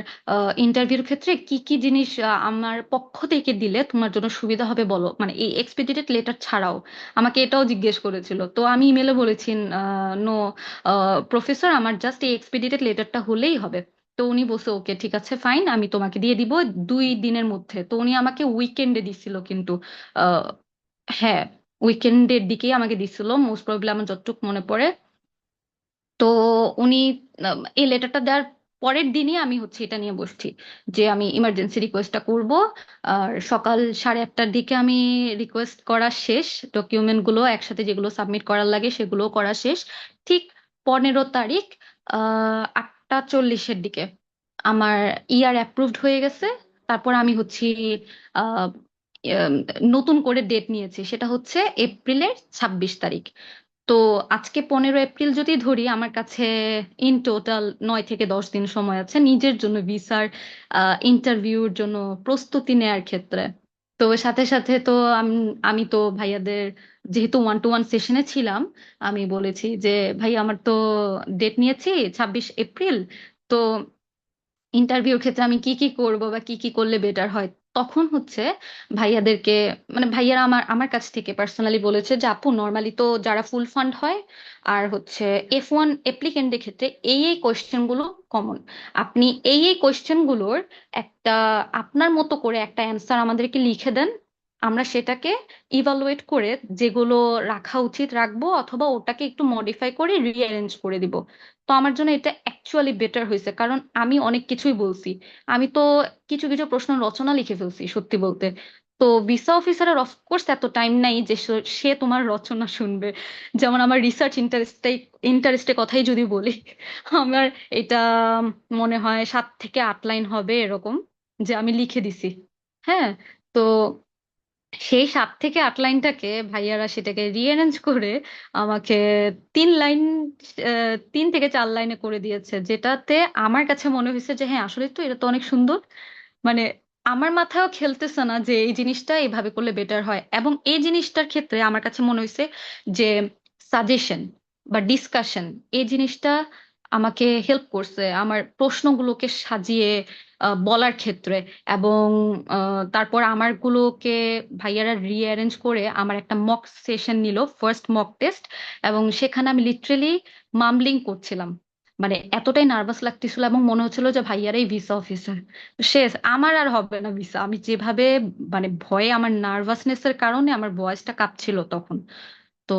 ইন্টারভিউর ক্ষেত্রে কি কি জিনিস আমার পক্ষ থেকে দিলে তোমার জন্য সুবিধা হবে বলো, মানে এই এক্সপেডিটেড লেটার ছাড়াও আমাকে এটাও জিজ্ঞেস করেছিল। তো আমি ইমেলে বলেছি নো প্রফেসর, আমার জাস্ট এই এক্সপেডিটেড লেটারটা হলেই হবে। তো উনি বলছে ওকে ঠিক আছে ফাইন, আমি তোমাকে দিয়ে দিব 2 দিনের মধ্যে। তো উনি আমাকে উইকেন্ডে দিছিল কিন্তু, হ্যাঁ, উইকেন্ডের দিকেই আমাকে দিছিল মোস্ট প্রবাবলি, আমার যতটুকু মনে পড়ে। তো উনি এই লেটারটা দেওয়ার পরের দিনই আমি হচ্ছে এটা নিয়ে বসছি যে আমি ইমার্জেন্সি রিকোয়েস্টটা করব। আর সকাল 8:30টার দিকে আমি রিকোয়েস্ট করা শেষ, ডকুমেন্ট গুলো একসাথে যেগুলো সাবমিট করার লাগে সেগুলো করা শেষ। ঠিক 15 তারিখ 8:40-এর দিকে আমার ইয়ার অ্যাপ্রুভড হয়ে গেছে। তারপর আমি হচ্ছি আহ, উম, নতুন করে ডেট নিয়েছি, সেটা হচ্ছে এপ্রিলের 26 তারিখ। তো আজকে 15 এপ্রিল যদি ধরি, আমার কাছে ইন টোটাল 9 থেকে 10 দিন সময় আছে নিজের জন্য ভিসার ইন্টারভিউর জন্য প্রস্তুতি নেয়ার ক্ষেত্রে। তো সাথে সাথে তো আমি আমি তো ভাইয়াদের, যেহেতু 1-to-1 সেশনে ছিলাম, আমি বলেছি যে ভাই আমার তো ডেট নিয়েছি 26 এপ্রিল। তো ইন্টারভিউর ক্ষেত্রে আমি কি কি করব বা কি কি করলে বেটার হয়, তখন হচ্ছে ভাইয়াদেরকে, মানে ভাইয়ারা আমার আমার কাছ থেকে পার্সোনালি বলেছে যে আপু নর্মালি তো যারা ফুল ফান্ড হয় আর হচ্ছে F1 অ্যাপ্লিকেন্টের ক্ষেত্রে এই এই কোয়েশ্চেন গুলো কমন। আপনি এই এই কোয়েশ্চেন গুলোর একটা আপনার মতো করে একটা অ্যান্সার আমাদেরকে লিখে দেন, আমরা সেটাকে ইভালুয়েট করে যেগুলো রাখা উচিত রাখবো, অথবা ওটাকে একটু মডিফাই করে রিঅ্যারেঞ্জ করে দিব। তো আমার জন্য এটা অ্যাকচুয়ালি বেটার হয়েছে, কারণ আমি অনেক কিছুই বলছি। আমি তো কিছু কিছু প্রশ্ন রচনা লিখে ফেলছি সত্যি বলতে। তো ভিসা অফিসারের অফকোর্স এত টাইম নাই যে সে তোমার রচনা শুনবে। যেমন আমার রিসার্চ ইন্টারেস্টের কথাই যদি বলি, আমার এটা মনে হয় 7 থেকে 8 লাইন হবে এরকম, যে আমি লিখে দিছি। হ্যাঁ। তো সেই 7 থেকে 8 লাইনটাকে ভাইয়ারা সেটাকে রিঅ্যারেঞ্জ করে আমাকে 3 লাইন, 3 থেকে 4 লাইনে করে দিয়েছে, যেটাতে আমার কাছে মনে হয়েছে যে হ্যাঁ আসলে তো এটা তো অনেক সুন্দর। মানে আমার মাথায়ও খেলতেছে না যে এই জিনিসটা এইভাবে করলে বেটার হয়। এবং এই জিনিসটার ক্ষেত্রে আমার কাছে মনে হয়েছে যে সাজেশন বা ডিসকাশন, এই জিনিসটা আমাকে হেল্প করছে আমার প্রশ্নগুলোকে সাজিয়ে বলার ক্ষেত্রে। এবং তারপর আমারগুলোকে ভাইয়ারা রিঅ্যারেঞ্জ করে আমার একটা মক সেশন নিল, ফার্স্ট মক টেস্ট। এবং সেখানে আমি লিটারেলি মামলিং করছিলাম, মানে এতটাই নার্ভাস লাগতেছিল এবং মনে হচ্ছিল যে ভাইয়ারাই ভিসা অফিসার। শেষ, আমার আর হবে না ভিসা। আমি যেভাবে, মানে ভয়ে, আমার নার্ভাসনেসের কারণে আমার ভয়েসটা কাঁপছিল তখন। তো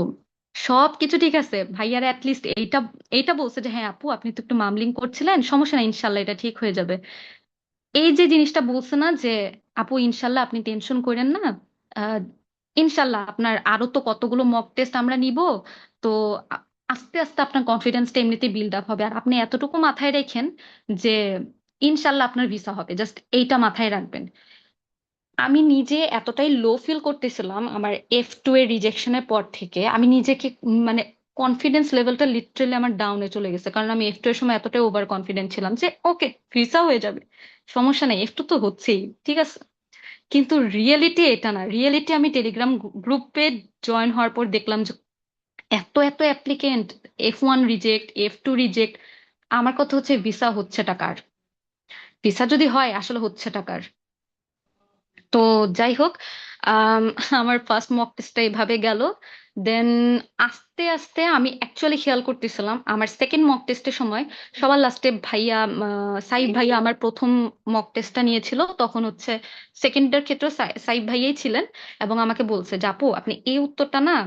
সব কিছু ঠিক আছে, ভাইয়ারা অ্যাটলিস্ট এইটা এইটা বলছে যে হ্যাঁ আপু আপনি তো একটু মামলিং করছিলেন, সমস্যা নাই, ইনশাল্লাহ এটা ঠিক হয়ে যাবে। এই যে জিনিসটা বলছে না যে আপু ইনশাল্লাহ আপনি টেনশন করেন না, আহ, ইনশাল্লাহ আপনার আরো তো কতগুলো মক টেস্ট আমরা নিব। তো আস্তে আস্তে আপনার কনফিডেন্সটা এমনিতেই বিল্ড আপ হবে। আর আপনি এতটুকু মাথায় রেখেন যে ইনশাল্লাহ আপনার ভিসা হবে, জাস্ট এইটা মাথায় রাখবেন। আমি নিজে এতটাই লো ফিল করতেছিলাম আমার F2 এর রিজেকশনের পর থেকে, আমি নিজেকে মানে কনফিডেন্স লেভেলটা লিটারালি আমার ডাউনে চলে গেছে, কারণ আমি F2 এর সময় এতটাই ওভার কনফিডেন্ট ছিলাম যে ওকে, ভিসা হয়ে যাবে, সমস্যা নেই, F2 তো হচ্ছেই, ঠিক আছে। কিন্তু রিয়েলিটি এটা না, রিয়েলিটি আমি টেলিগ্রাম গ্রুপে জয়েন হওয়ার পর দেখলাম যে এত এত applicant, F1 reject, F2 reject. আমার কথা হচ্ছে ভিসা হচ্ছে টাকার, ভিসা যদি হয় আসলে হচ্ছে টাকার। তো যাই হোক, আম, আমার ফার্স্ট মক টেস্টটা এইভাবে গেল। দেন আস্তে আস্তে আমি অ্যাকচুয়ালি খেয়াল করতেছিলাম আমার সেকেন্ড মক টেস্টের সময় সবার লাস্টে ভাইয়া, সাইব ভাইয়া আমার প্রথম মক টেস্টটা নিয়েছিল, তখন হচ্ছে সেকেন্ডের ক্ষেত্রে সাইব ভাইয়াই ছিলেন, এবং আমাকে বলছে যে আপু আপনি এই উত্তরটা না,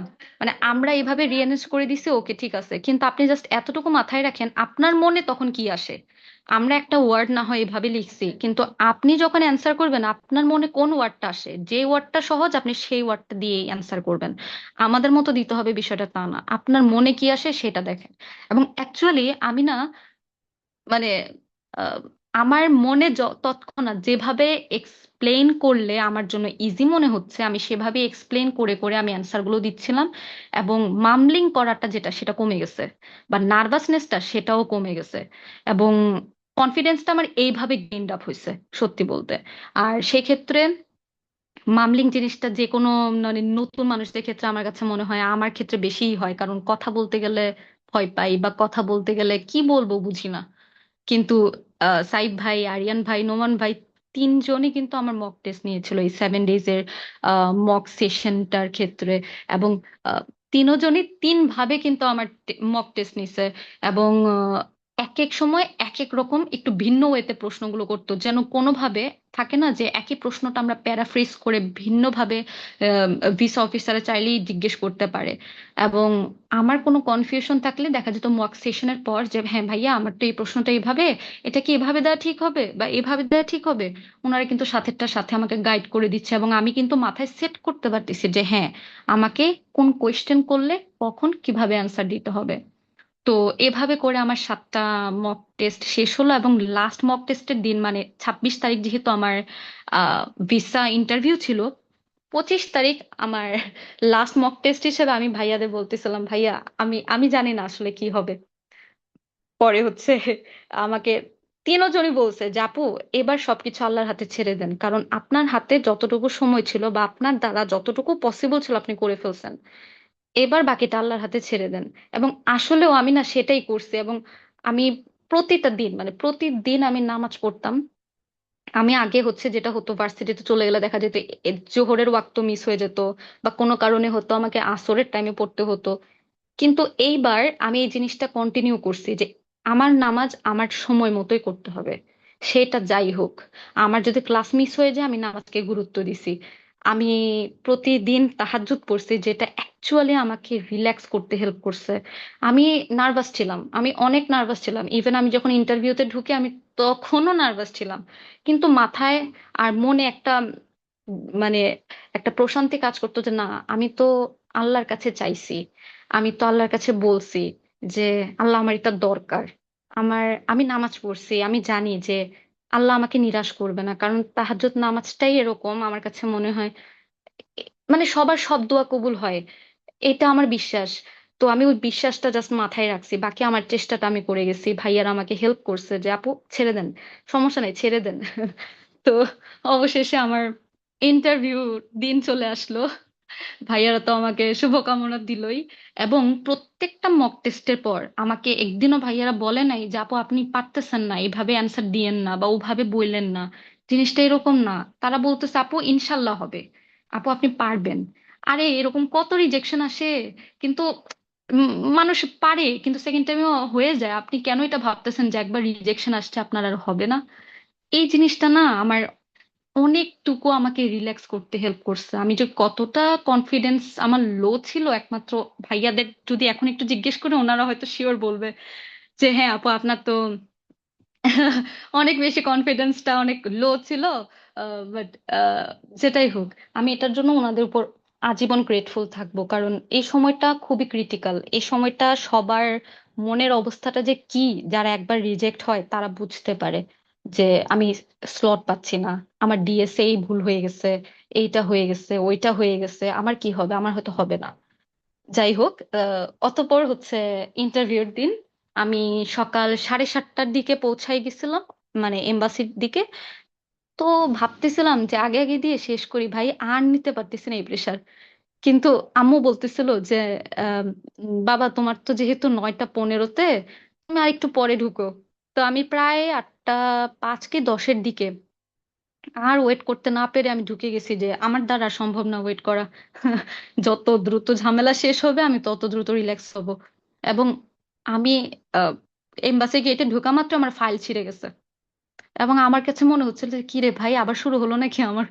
মানে আমরা এইভাবে রিঅ্যারেঞ্জ করে দিছি, ওকে ঠিক আছে, কিন্তু আপনি জাস্ট এতটুকু মাথায় রাখেন আপনার মনে তখন কি আসে। আমরা একটা ওয়ার্ড না হয় এভাবে লিখছি, কিন্তু আপনি যখন অ্যান্সার করবেন আপনার মনে কোন ওয়ার্ডটা আসে, যে ওয়ার্ডটা সহজ আপনি সেই ওয়ার্ডটা দিয়েই অ্যান্সার করবেন। আমাদের মতো দিতে হবে বিষয়টা তা না, আপনার মনে কি আসে সেটা দেখেন। এবং অ্যাকচুয়ালি আমি না, মানে আহ, আমার মনে তৎক্ষণাৎ যেভাবে এক্সপ্লেন করলে আমার জন্য ইজি মনে হচ্ছে আমি সেভাবে এক্সপ্লেন করে করে আমি অ্যান্সার গুলো দিচ্ছিলাম, এবং মামলিং করাটা যেটা সেটা কমে গেছে, বা নার্ভাসনেসটা সেটাও কমে গেছে, এবং কনফিডেন্সটা আমার এইভাবে গেইনড আপ হয়েছে সত্যি বলতে। আর সেই ক্ষেত্রে মামলিং জিনিসটা যে কোনো মানে নতুন মানুষদের ক্ষেত্রে আমার কাছে মনে হয় আমার ক্ষেত্রে বেশিই হয়, কারণ কথা বলতে গেলে ভয় পাই, বা কথা বলতে গেলে কি বলবো বুঝি না। কিন্তু সাইব ভাই, আরিয়ান ভাই, নোমান ভাই, তিনজনই কিন্তু আমার মক টেস্ট নিয়েছিল এই 7 ডেজ এর মক সেশনটার ক্ষেত্রে। এবং তিনজনই তিন ভাবে কিন্তু আমার মক টেস্ট নিছে, এবং এক এক সময় এক এক রকম একটু ভিন্ন ওয়েতে প্রশ্নগুলো করতো, যেন কোনোভাবে থাকে না যে একই প্রশ্নটা আমরা প্যারাফ্রেজ করে ভিন্নভাবে ভিসা অফিসারে চাইলেই জিজ্ঞেস করতে পারে। এবং আমার কোনো কনফিউশন থাকলে দেখা যেত মক সেশনের পর যে হ্যাঁ ভাইয়া আমার তো এই প্রশ্নটা এইভাবে, এটা কি এভাবে দেওয়া ঠিক হবে বা এভাবে দেওয়া ঠিক হবে। ওনারা কিন্তু সাথেরটার সাথে আমাকে গাইড করে দিচ্ছে, এবং আমি কিন্তু মাথায় সেট করতে পারতেছি যে হ্যাঁ আমাকে কোন কোয়েশ্চেন করলে কখন কিভাবে অ্যান্সার দিতে হবে। তো এভাবে করে আমার 7টা মক টেস্ট শেষ হলো, এবং লাস্ট মক টেস্টের দিন মানে 26 তারিখ যেহেতু আমার ভিসা ইন্টারভিউ ছিল, 25 তারিখ আমার লাস্ট মক টেস্ট হিসেবে আমি ভাইয়াদের বলতেছিলাম ভাইয়া আমি আমি জানি না আসলে কি হবে। পরে হচ্ছে আমাকে তিনজনই বলছে যে আপু এবার সবকিছু আল্লাহর হাতে ছেড়ে দেন, কারণ আপনার হাতে যতটুকু সময় ছিল বা আপনার দ্বারা যতটুকু পসিবল ছিল আপনি করে ফেলছেন, এবার বাকিটা আল্লাহর হাতে ছেড়ে দেন। এবং আসলেও আমি না সেটাই করছি, এবং আমি প্রতিটা দিন মানে প্রতিদিন আমি নামাজ পড়তাম। আমি আগে হচ্ছে যেটা হতো ভার্সিটিতে চলে গেলে দেখা যেত জোহরের ওয়াক্ত মিস হয়ে যেত, বা কোনো কারণে হতো আমাকে আসরের টাইমে পড়তে হতো। কিন্তু এইবার আমি এই জিনিসটা কন্টিনিউ করছি যে আমার নামাজ আমার সময় মতোই করতে হবে, সেটা যাই হোক। আমার যদি ক্লাস মিস হয়ে যায় আমি নামাজকে গুরুত্ব দিছি। আমি প্রতিদিন তাহাজ্জুদ পড়ছি, যেটা অ্যাকচুয়ালি আমাকে রিল্যাক্স করতে হেল্প করছে। আমি নার্ভাস ছিলাম, আমি অনেক নার্ভাস ছিলাম, ইভেন আমি যখন ইন্টারভিউতে ঢুকে আমি তখনও নার্ভাস ছিলাম, কিন্তু মাথায় আর মনে একটা মানে একটা প্রশান্তি কাজ করতো যে না, আমি তো আল্লাহর কাছে চাইছি, আমি তো আল্লাহর কাছে বলছি যে আল্লাহ আমার এটা দরকার। আমি নামাজ পড়ছি, আমি জানি যে আল্লাহ আমাকে নিরাশ করবে না, কারণ তাহাজ্জুদ নামাজটাই এরকম আমার কাছে মনে হয় মানে সবার সব দোয়া কবুল হয়, এটা আমার বিশ্বাস। তো আমি ওই বিশ্বাসটা জাস্ট মাথায় রাখছি, বাকি আমার চেষ্টাটা আমি করে গেছি, ভাইয়ারা আমাকে হেল্প করছে যে আপু ছেড়ে দেন, সমস্যা নেই ছেড়ে দেন। তো অবশেষে আমার ইন্টারভিউ দিন চলে আসলো, ভাইয়ারা তো আমাকে শুভকামনা দিলই। এবং প্রত্যেকটা মক টেস্টের পর আমাকে একদিনও ভাইয়ারা বলে নাই যে আপু আপনি পারতেছেন না, এইভাবে অ্যান্সার দিয়েন না বা ওভাবে বললেন না, জিনিসটা এরকম না। তারা বলতেছে আপু ইনশাল্লাহ হবে, আপু আপনি পারবেন। আরে এরকম কত রিজেকশন আসে, কিন্তু মানুষ পারে, কিন্তু সেকেন্ড টাইমেও হয়ে যায়। আপনি কেন এটা ভাবতেছেন যে একবার রিজেকশন আসছে আপনার আর হবে না? এই জিনিসটা না আমার অনেকটুকু আমাকে রিল্যাক্স করতে হেল্প করছে। আমি যে কতটা কনফিডেন্স আমার লো ছিল একমাত্র ভাইয়াদের যদি এখন একটু জিজ্ঞেস করে ওনারা হয়তো শিওর বলবে যে হ্যাঁ আপু আপনার তো অনেক বেশি কনফিডেন্সটা অনেক লো ছিল। বাট যেটাই হোক, আমি এটার জন্য ওনাদের উপর আজীবন গ্রেটফুল থাকবো, কারণ এই সময়টা খুবই ক্রিটিক্যাল। এই সময়টা সবার মনের অবস্থাটা যে কি, যারা একবার রিজেক্ট হয় তারা বুঝতে পারে যে আমি স্লট পাচ্ছি না, আমার ডিএসএ ভুল হয়ে গেছে, এইটা হয়ে গেছে, ওইটা হয়ে গেছে, আমার কি হবে, আমার হয়তো হবে না। যাই হোক, অতঃপর হচ্ছে ইন্টারভিউর দিন আমি সকাল 7:30টার দিকে পৌঁছাই গেছিলাম, মানে এম্বাসির দিকে। তো ভাবতেছিলাম যে আগে আগে দিয়ে শেষ করি ভাই, আর নিতে পারতেছি না এই প্রেশার। কিন্তু আম্মু বলতেছিল যে বাবা তোমার তো যেহেতু 9টা 15-তে, তুমি আর একটু পরে ঢুকো। তো আমি প্রায় 8টা 5 কি 10-এর দিকে আর ওয়েট করতে না পেরে আমি ঢুকে গেছি, যে আমার দ্বারা সম্ভব না ওয়েট করা। যত দ্রুত ঝামেলা শেষ হবে আমি তত দ্রুত রিল্যাক্স হব। এবং আমি এম্বাসি গেটে ঢোকা মাত্র আমার ফাইল ছিঁড়ে গেছে। এবং আমার কাছে মনে হচ্ছিল যে কি রে ভাই, আবার শুরু হলো নাকি আমার?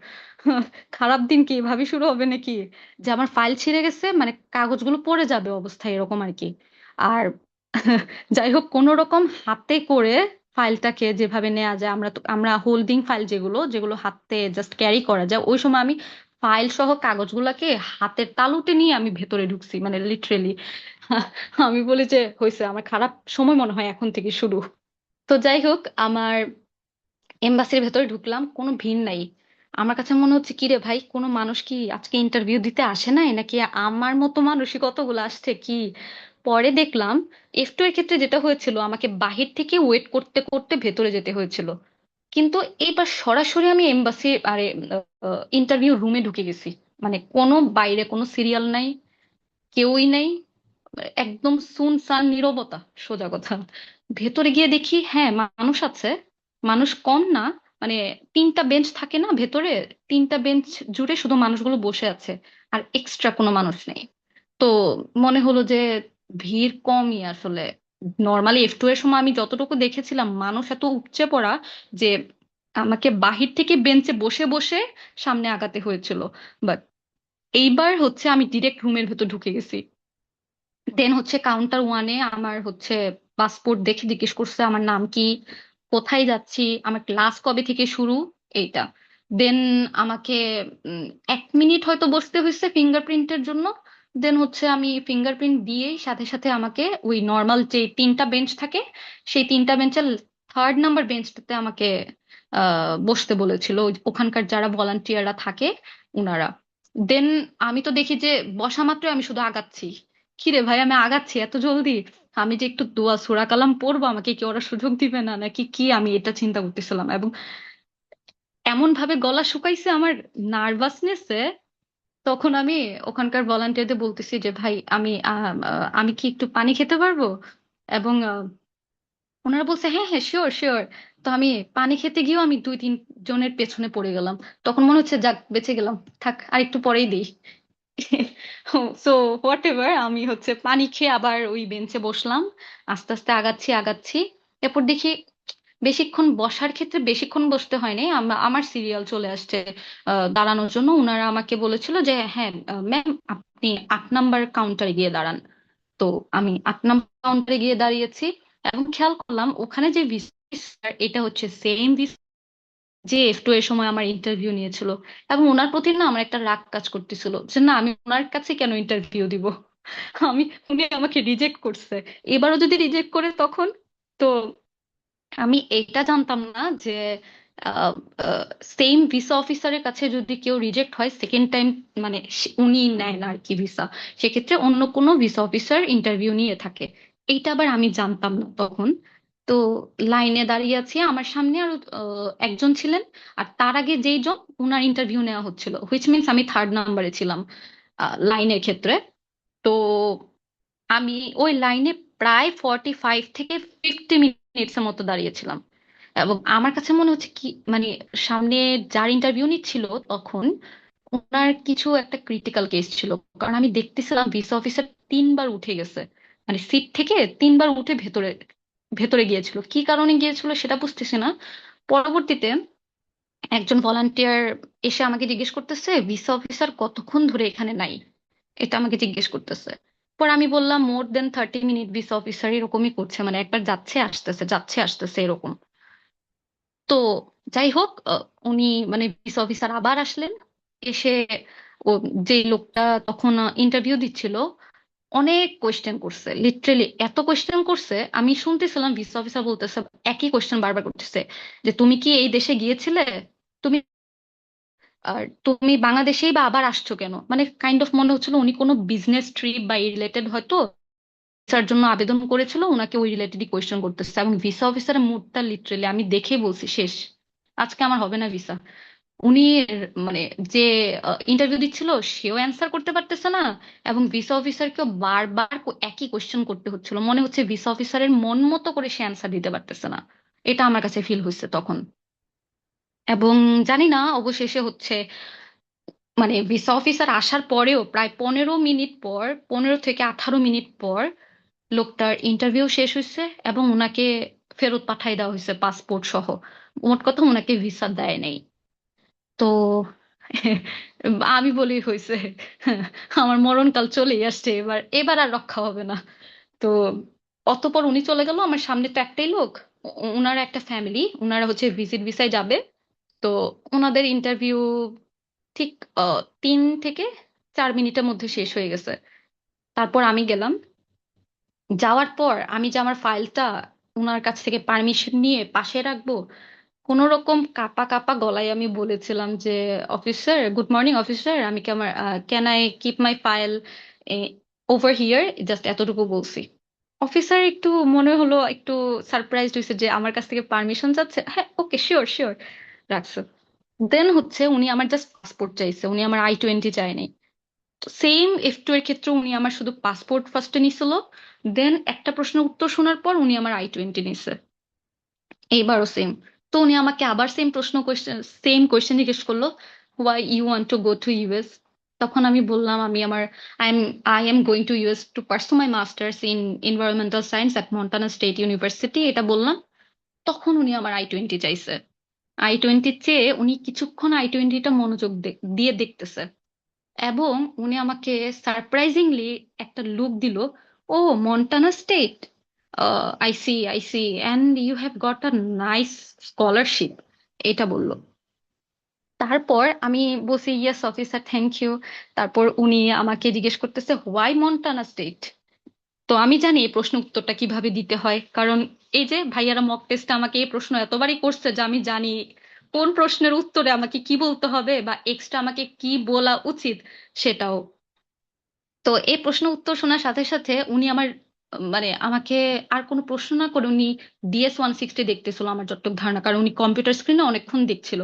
খারাপ দিন কি এভাবে শুরু হবে নাকি? যে আমার ফাইল ছিঁড়ে গেছে, মানে কাগজগুলো পড়ে যাবে অবস্থায় এরকম আর কি। আর যাই হোক, কোন রকম হাতে করে ফাইলটাকে যেভাবে নেওয়া যায়, আমরা হোল্ডিং ফাইল যেগুলো যেগুলো হাতে জাস্ট ক্যারি করা যায়, ওই সময় আমি ফাইল সহ কাগজগুলাকে হাতের তালুতে নিয়ে আমি ভেতরে ঢুকছি, মানে লিটারেলি। আমি বলি যে হয়েছে, আমার খারাপ সময় মনে হয় এখন থেকে শুরু। তো যাই হোক, আমার এম্বাসির ভেতরে ঢুকলাম, কোনো ভিড় নাই। আমার কাছে মনে হচ্ছে কি রে ভাই, কোনো মানুষ কি আজকে ইন্টারভিউ দিতে আসে নাই নাকি আমার মতো মানুষই কতগুলো আসছে কি? পরে দেখলাম F2 এর ক্ষেত্রে যেটা হয়েছিল, আমাকে বাহির থেকে ওয়েট করতে করতে ভেতরে যেতে হয়েছিল। কিন্তু এইবার সরাসরি আমি এম্বাসি আরে ইন্টারভিউ রুমে ঢুকে গেছি। মানে কোনো বাইরে কোনো সিরিয়াল নাই, কেউই নেই, একদম সুনসান নীরবতা, সোজা কথা। ভেতরে গিয়ে দেখি হ্যাঁ মানুষ আছে, মানুষ কম না। মানে 3টা বেঞ্চ থাকে না ভেতরে, 3টা বেঞ্চ জুড়ে শুধু মানুষগুলো বসে আছে, আর এক্সট্রা কোনো মানুষ নেই। তো মনে হলো যে ভিড় কমই আসলে। নর্মালি F2 এর সময় আমি যতটুকু দেখেছিলাম মানুষ এত উপচে পড়া যে আমাকে বাহির থেকে বেঞ্চে বসে বসে সামনে আগাতে হয়েছিল। বাট এইবার হচ্ছে আমি ডিরেক্ট রুমের ভেতর ঢুকে গেছি। দেন হচ্ছে কাউন্টার 1-এ আমার হচ্ছে পাসপোর্ট দেখে জিজ্ঞেস করছে আমার নাম কি, কোথায় যাচ্ছি, আমার ক্লাস কবে থেকে শুরু, এইটা। দেন আমাকে 1 মিনিট হয়তো বসতে হয়েছে ফিঙ্গারপ্রিন্টের জন্য। দেন হচ্ছে আমি ফিঙ্গারপ্রিন্ট দিয়েই সাথে সাথে আমাকে ওই নর্মাল যে 3টা বেঞ্চ থাকে, সেই 3টা বেঞ্চের 3rd নাম্বার বেঞ্চটাতে আমাকে বসতে বলেছিল ওখানকার যারা ভলান্টিয়াররা থাকে, উনারা। দেন আমি তো দেখি যে বসা মাত্র আমি শুধু আগাচ্ছি। কিরে ভাই, আমি আগাচ্ছি এত জলদি? আমি যে একটু দোয়া সূরা কালাম পড়বো, আমাকে কি ওরা সুযোগ দিবে না নাকি কি, আমি এটা চিন্তা করতেছিলাম। এবং এমন ভাবে গলা শুকাইছে আমার নার্ভাসনেসে, তখন আমি ওখানকার ভলান্টিয়ারদের বলতেছি যে ভাই আমি কি একটু পানি খেতে পারবো? এবং ওনারা বলছে হ্যাঁ হ্যাঁ শিওর শিওর। তো আমি পানি খেতে গিয়েও আমি 2-3 জনের পেছনে পড়ে গেলাম। তখন মনে হচ্ছে যাক বেঁচে গেলাম, থাক আর একটু পরেই দিই। সো হোয়াট এভার, আমি হচ্ছে পানি খেয়ে আবার ওই বেঞ্চে বসলাম। আস্তে আস্তে আগাচ্ছি আগাচ্ছি। এরপর দেখি বেশিক্ষণ বসার ক্ষেত্রে বেশিক্ষণ বসতে হয়নি, আমার সিরিয়াল চলে আসছে দাঁড়ানোর জন্য। ওনারা আমাকে বলেছিল যে হ্যাঁ ম্যাম, আপনি 8 নাম্বার কাউন্টারে গিয়ে দাঁড়ান। তো আমি 8 নাম্বার কাউন্টারে গিয়ে দাঁড়িয়েছি। এবং খেয়াল করলাম ওখানে যে ভিসি স্যার, এটা হচ্ছে সেম যে F2 এর সময় আমার ইন্টারভিউ নিয়েছিল। এবং ওনার প্রতি না আমার একটা রাগ কাজ করতেছিল যে না, আমি ওনার কাছে কেন ইন্টারভিউ দিব। আমি, উনি আমাকে রিজেক্ট করছে, এবারও যদি রিজেক্ট করে তখন। তো আমি এটা জানতাম না যে সেম ভিসা অফিসারের কাছে যদি কেউ রিজেক্ট হয় সেকেন্ড টাইম, মানে উনি নেয় না আর কি ভিসা, সেক্ষেত্রে অন্য কোনো ভিসা অফিসার ইন্টারভিউ নিয়ে থাকে। এইটা আবার আমি জানতাম না তখন। তো লাইনে দাঁড়িয়ে আছি, আমার সামনে আরো একজন ছিলেন, আর তার আগে যেই জন ওনার ইন্টারভিউ নেওয়া হচ্ছিল, হুইচ মিনস আমি 3rd নাম্বারে ছিলাম লাইনের ক্ষেত্রে। তো আমি ওই লাইনে প্রায় 45 থেকে 50 মিনিটস এর মতো দাঁড়িয়েছিলাম। এবং আমার কাছে মনে হচ্ছে কি, মানে সামনে যার ইন্টারভিউ নিচ্ছিল তখন ওনার কিছু একটা ক্রিটিক্যাল কেস ছিল। কারণ আমি দেখতেছিলাম ভিসা অফিসার 3বার উঠে গেছে, মানে সিট থেকে 3বার উঠে ভেতরে ভেতরে গিয়েছিল, কি কারণে গিয়েছিল সেটা বুঝতেছি না। পরবর্তীতে একজন ভলান্টিয়ার এসে আমাকে জিজ্ঞেস করতেছে ভিসা অফিসার কতক্ষণ ধরে এখানে নাই, এটা আমাকে জিজ্ঞেস করতেছে। পর আমি বললাম মোর দেন 30 মিনিট ভিসা অফিসার এরকমই করছে, মানে একবার যাচ্ছে আসতেছে এরকম। তো যাই হোক, উনি মানে ভিসা অফিসার আবার আসলেন, এসে ও যে লোকটা তখন ইন্টারভিউ দিচ্ছিল অনেক কোয়েশ্চেন করছে, লিটারেলি এত কোয়েশ্চেন করছে, আমি শুনতেছিলাম ভিসা অফিসার বলতেছে, একই কোয়েশ্চেন বারবার করতেছে যে তুমি কি এই দেশে গিয়েছিলে, তুমি আর তুমি বাংলাদেশেই বা আবার আসছো কেন, মানে কাইন্ড অফ মনে হচ্ছিল উনি কোনো বিজনেস ট্রিপ বা এই রিলেটেড হয়তো ভিসার জন্য আবেদন করেছিল, ওনাকে ওই রিলেটেডই কোয়েশ্চেন করতেছে। এবং ভিসা অফিসারের মুডটা লিটারেলি আমি দেখেই বলছি শেষ, আজকে আমার হবে না ভিসা। উনি মানে যে ইন্টারভিউ দিচ্ছিল সেও অ্যান্সার করতে পারতেছে না, এবং ভিসা অফিসারকেও বারবার একই কোয়েশ্চেন করতে হচ্ছিল, মনে হচ্ছে ভিসা অফিসারের মন মতো করে সে অ্যান্সার দিতে পারতেছে না। এটা আমার কাছে ফিল হয়েছে তখন। এবং জানি না অবশেষে হচ্ছে, মানে ভিসা অফিসার আসার পরেও প্রায় 15 মিনিট পর, 15 থেকে 18 মিনিট পর লোকটার ইন্টারভিউ শেষ হয়েছে এবং ওনাকে ফেরত পাঠাই দেওয়া হয়েছে পাসপোর্ট সহ। মোট কথা ওনাকে ভিসা দেয় নাই। তো আমি বলি হয়েছে, আমার মরণকাল চলেই আসছে, এবার এবার আর রক্ষা হবে না। তো অতপর উনি চলে গেল, আমার সামনে তো একটাই লোক, ওনারা একটা ফ্যামিলি, ওনারা হচ্ছে ভিজিট ভিসায় যাবে। তো ওনাদের ইন্টারভিউ ঠিক 3 থেকে 4 মিনিটের মধ্যে শেষ হয়ে গেছে। তারপর আমি গেলাম, যাওয়ার পর আমি যে আমার ফাইলটা ওনার কাছ থেকে পারমিশন নিয়ে পাশে রাখবো, কোন রকম কাপা কাপা গলায় আমি বলেছিলাম যে অফিসার, গুড মর্নিং অফিসার, আমি কি আমার can I keep my file over here, just এতটুকু বলছি। অফিসার একটু মনে হলো একটু সারপ্রাইজড হয়েছে যে আমার কাছ থেকে পারমিশন চাচ্ছে, হ্যাঁ ওকে শিওর শিওর, রাখছে। দেন হচ্ছে উনি আমার জাস্ট পাসপোর্ট চাইছে, উনি আমার I-20 চায়নি। সেম F2 এর ক্ষেত্রে উনি আমার শুধু পাসপোর্ট ফার্স্টে নিছিল, দেন একটা প্রশ্নের উত্তর শোনার পর উনি আমার I-20 নিছে। এইবারও সেম। তো উনি আমাকে আবার সেম কোয়েশ্চেন জিজ্ঞেস করলো, why you want to go to US. তখন আমি বললাম আমি আমার I am I am going to US to pursue my masters in environmental science at Montana State University, এটা বললাম। তখন উনি আমার I-20 চাইছে। I-20 চেয়ে উনি কিছুক্ষণ I-20টা মনোযোগ দিয়ে দেখতেছে, এবং উনি আমাকে সারপ্রাইজিংলি একটা লুক দিল। Oh, Montana state, I see I see, and you have got a nice scholarship, এটা বলল। তারপর আমি বলছি ইয়েস অফিসার, থ্যাংক ইউ। তারপর উনি আমাকে জিজ্ঞেস করতেছে হোয়াই মন্টানা স্টেট। তো আমি জানি এই প্রশ্ন উত্তরটা কিভাবে দিতে হয়, কারণ এই যে ভাইয়ারা মক টেস্টে আমাকে এই প্রশ্ন এতবারই করছে যে আমি জানি কোন প্রশ্নের উত্তরে আমাকে কি বলতে হবে বা এক্সট্রা আমাকে কি বলা উচিত সেটাও। তো এই প্রশ্ন উত্তর শোনার সাথে সাথে উনি আমার মানে আমাকে আর কোনো প্রশ্ন না করে উনি DS-160 দেখতেছিল আমার যতটুকু ধারণা, কারণ উনি কম্পিউটার স্ক্রিনে অনেকক্ষণ দেখছিল।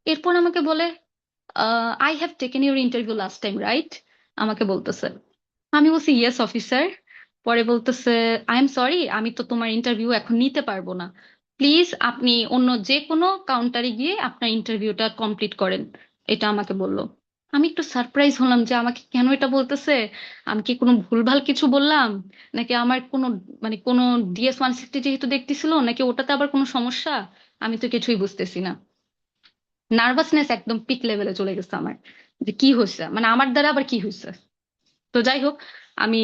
এরপর আমাকে বলে, I have taken your interview last time right, আমাকে বলতেছে। আমি বলছি ইয়েস অফিসার। পরে বলতেছে, আই এম সরি, আমি তো তোমার ইন্টারভিউ এখন নিতে পারবো না, প্লিজ আপনি অন্য যে কোনো কাউন্টারে গিয়ে আপনার ইন্টারভিউটা কমপ্লিট করেন, এটা আমাকে বললো। আমি একটু সারপ্রাইজ হলাম যে আমাকে কেন এটা বলতেছে, আমি কি কোনো ভুলভাল কিছু বললাম, নাকি আমার কোনো মানে কোনো DS-160 যেহেতু দেখতেছিল নাকি ওটাতে আবার কোনো সমস্যা, আমি তো কিছুই বুঝতেছি না। নার্ভাসনেস একদম পিক লেভেলে চলে গেছে আমার, যে কি হয়েছে, মানে আমার দ্বারা আবার কি হয়েছে। তো যাই হোক, আমি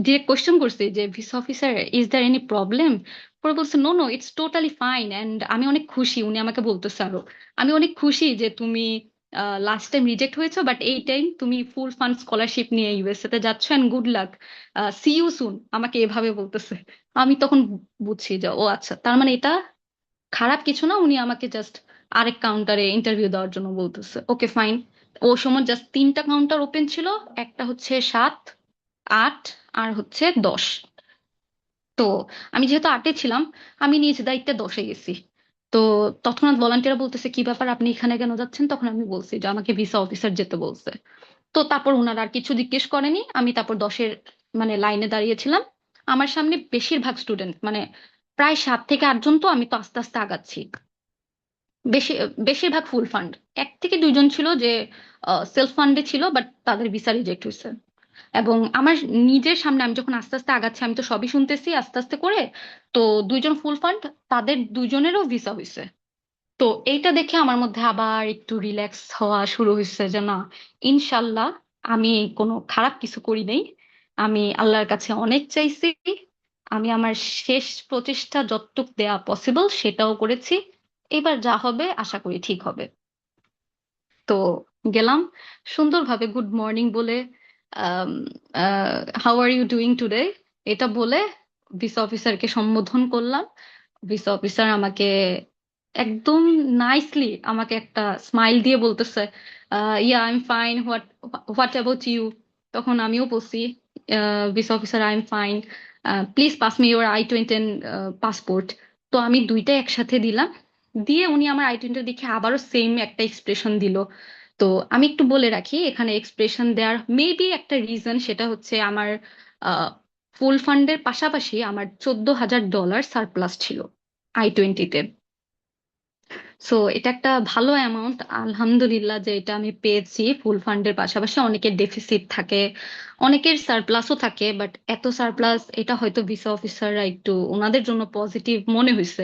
ডিরেক্ট কোয়েশ্চেন করছি যে visa officer, is there any problem. পরে বলছে no no, it's totally fine, and আমি অনেক খুশি, উনি আমাকে বলতেছে আরো, আমি অনেক খুশি যে তুমি লাস্ট টাইম রিজেক্ট হয়েছো, বাট এই টাইম তুমি ফুল ফান্ড স্কলারশিপ নিয়ে ইউএসএ তে যাচ্ছ, and good luck, see you soon, আমাকে এভাবে বলতেছে। আমি তখন বুঝছি যে ও আচ্ছা, তার মানে এটা খারাপ কিছু না, উনি আমাকে জাস্ট আরেক কাউন্টারে ইন্টারভিউ দেওয়ার জন্য বলতেছে, ওকে ফাইন। ও সময় জাস্ট 3টা কাউন্টার ওপেন ছিল, একটা হচ্ছে 7, 8 আর হচ্ছে 10। তো আমি যেহেতু 8-এ ছিলাম, আমি নিজ দায়িত্বে 10-এ গেছি। তো তৎক্ষণাৎ ভলান্টিয়ার বলতেছে কি ব্যাপার, আপনি এখানে কেন যাচ্ছেন, তখন আমি বলছি যে আমাকে ভিসা অফিসার যেতে বলছে। তো তারপর ওনারা আর কিছু জিজ্ঞেস করেনি, আমি তারপর 10-এর মানে লাইনে দাঁড়িয়েছিলাম। আমার সামনে বেশিরভাগ স্টুডেন্ট, মানে প্রায় 7 থেকে 8 জন, তো আমি তো আস্তে আস্তে আগাচ্ছি। বেশি বেশিরভাগ ফুল ফান্ড, 1 থেকে 2 জন ছিল যে সেলফ ফান্ডে ছিল, বাট তাদের ভিসা রিজেক্ট হয়েছে। এবং আমার নিজের সামনে আমি যখন আস্তে আস্তে আগাচ্ছি, আমি তো সবই শুনতেছি আস্তে আস্তে করে। তো 2 জন ফুল ফান্ড, তাদের 2 জনেরও ভিসা হয়েছে। তো এইটা দেখে আমার মধ্যে আবার একটু রিল্যাক্স হওয়া শুরু হয়েছে যে না, ইনশাল্লাহ আমি কোনো খারাপ কিছু করি নাই, আমি আল্লাহর কাছে অনেক চাইছি, আমি আমার শেষ প্রচেষ্টা যতটুক দেয়া পসিবল সেটাও করেছি, এবার যা হবে আশা করি ঠিক হবে। তো গেলাম সুন্দরভাবে গুড মর্নিং বলে, how are you doing today, এটা বলে ভিসা অফিসারকে সম্বোধন করলাম। ভিসা অফিসার আমাকে একদম নাইসলি আমাকে একটা স্মাইল দিয়ে বলতেছে, yeah I am fine, what what about you. তখন আমিও বলছি, visa officer I am fine, please pass me your I-20 passport. তো আমি দুইটাই একসাথে দিলাম, দিয়ে উনি আমার I-20 দেখে আবারও সেম একটা এক্সপ্রেশন দিল। তো আমি একটু বলে রাখি, এখানে এক্সপ্রেশন দেওয়ার মেবি একটা রিজন, সেটা হচ্ছে আমার ফুল ফান্ডের পাশাপাশি আমার $14,000 সারপ্লাস ছিল I-20-তে। সো এটা একটা ভালো অ্যামাউন্ট, আলহামদুলিল্লাহ যে এটা আমি পেয়েছি। ফুল ফান্ডের পাশাপাশি অনেকের ডেফিসিট থাকে, অনেকের সারপ্লাসও থাকে, বাট এত সারপ্লাস এটা হয়তো ভিসা অফিসাররা একটু ওনাদের জন্য পজিটিভ মনে হয়েছে।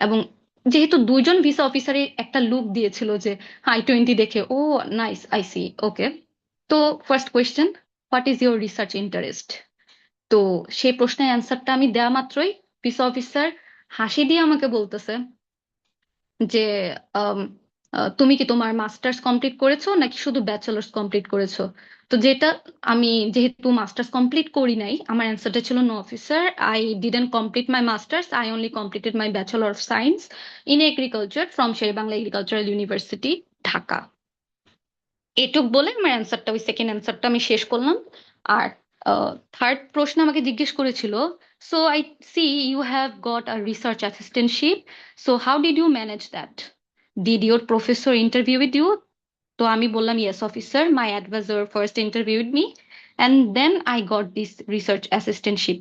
এবং যেহেতু দুইজন ভিসা অফিসারই একটা লুক দিয়েছিল যে I-20 দেখে, ও নাইস, আই সি, ওকে। তো first question, what is your research interest? তো সেই প্রশ্নের অ্যান্সারটা আমি দেওয়া মাত্রই ভিসা অফিসার হাসি দিয়ে আমাকে বলতেছে যে আম, তুমি কি তোমার মাস্টার্স কমপ্লিট করেছো নাকি শুধু ব্যাচেলার্স কমপ্লিট করেছো? তো যেটা, আমি যেহেতু মাস্টার্স কমপ্লিট করি নাই, আমার অ্যান্সারটা ছিল no officer, I didn't complete my masters, I only completed my bachelor of science in agriculture from Sher-e-Bangla agricultural university, Dhaka. এটুক বলে আমার অ্যান্সারটা, ওই সেকেন্ড অ্যান্সারটা আমি শেষ করলাম। আর থার্ড প্রশ্ন আমাকে জিজ্ঞেস করেছিল, so I see you have got a research assistantship, so how did you manage that, did your professor interview with you? তো আমি বললাম, yes officer, my advisor first interview with me and then I got this research assistantship.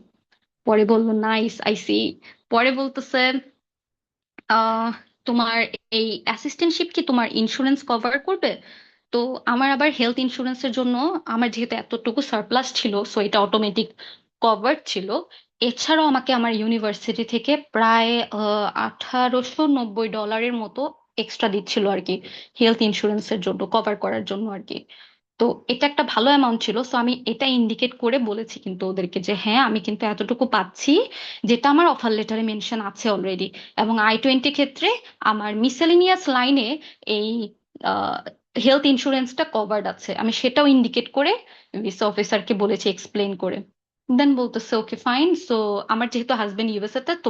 পরে বললো, নাইস, আই সি। পরে বলতেছে, আহ তোমার এই অ্যাসিস্ট্যান্টশিপ কি তোমার ইন্স্যুরেন্স কভার করবে? তো আমার আবার হেলথ ইন্স্যুরেন্সের জন্য আমার যেহেতু এতটুকু সারপ্লাস ছিল, সো এটা অটোমেটিক কভার ছিল। এছাড়াও আমাকে আমার ইউনিভার্সিটি থেকে প্রায় $1,890 মতো এক্সট্রা দিচ্ছিল আর কি, হেলথ ইন্স্যুরেন্সের জন্য কভার করার জন্য আর কি। তো এটা একটা ভালো অ্যামাউন্ট ছিল, সো আমি এটা ইন্ডিকেট করে বলেছি কিন্তু ওদেরকে যে হ্যাঁ আমি কিন্তু এতটুকু পাচ্ছি, যেটা আমার অফার লেটারে মেনশন আছে অলরেডি। এবং I-20 ক্ষেত্রে আমার মিসেলেনিয়াস লাইনে এই হেলথ ইন্স্যুরেন্সটা কভার্ড আছে, আমি সেটাও ইন্ডিকেট করে ভিসা অফিসারকে বলেছি এক্সপ্লেন করে। দেন বলতেছে, ওকে ফাইন। সো আমার যেহেতু হাজবেন্ড ইউএসএ তে, তো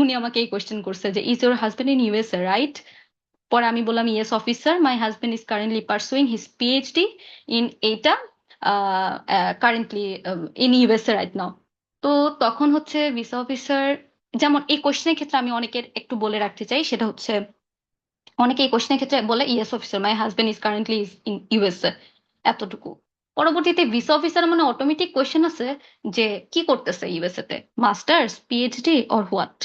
উনি আমাকে এই কোয়েশ্চেন করছে যে is your husband in USA, right? পরে আমি বললাম, yes officer, my husband is currently pursuing his PhD in এইটা, currently in USA right now. তো তখন হচ্ছে ভিসা অফিসার, যেমন এই কোশ্চেনের ক্ষেত্রে আমি অনেকের একটু বলে রাখতে চাই, সেটা হচ্ছে অনেকে এই কোশ্চেনের ক্ষেত্রে বলে, yes officer, my husband is currently in USA, এতটুকু। পরবর্তীতে ভিসা অফিসার মানে অটোমেটিক কোয়েশ্চেন আছে যে কি করতেছে ইউএসএ তে, মাস্টার্স, পিএইচডি অর হোয়াট?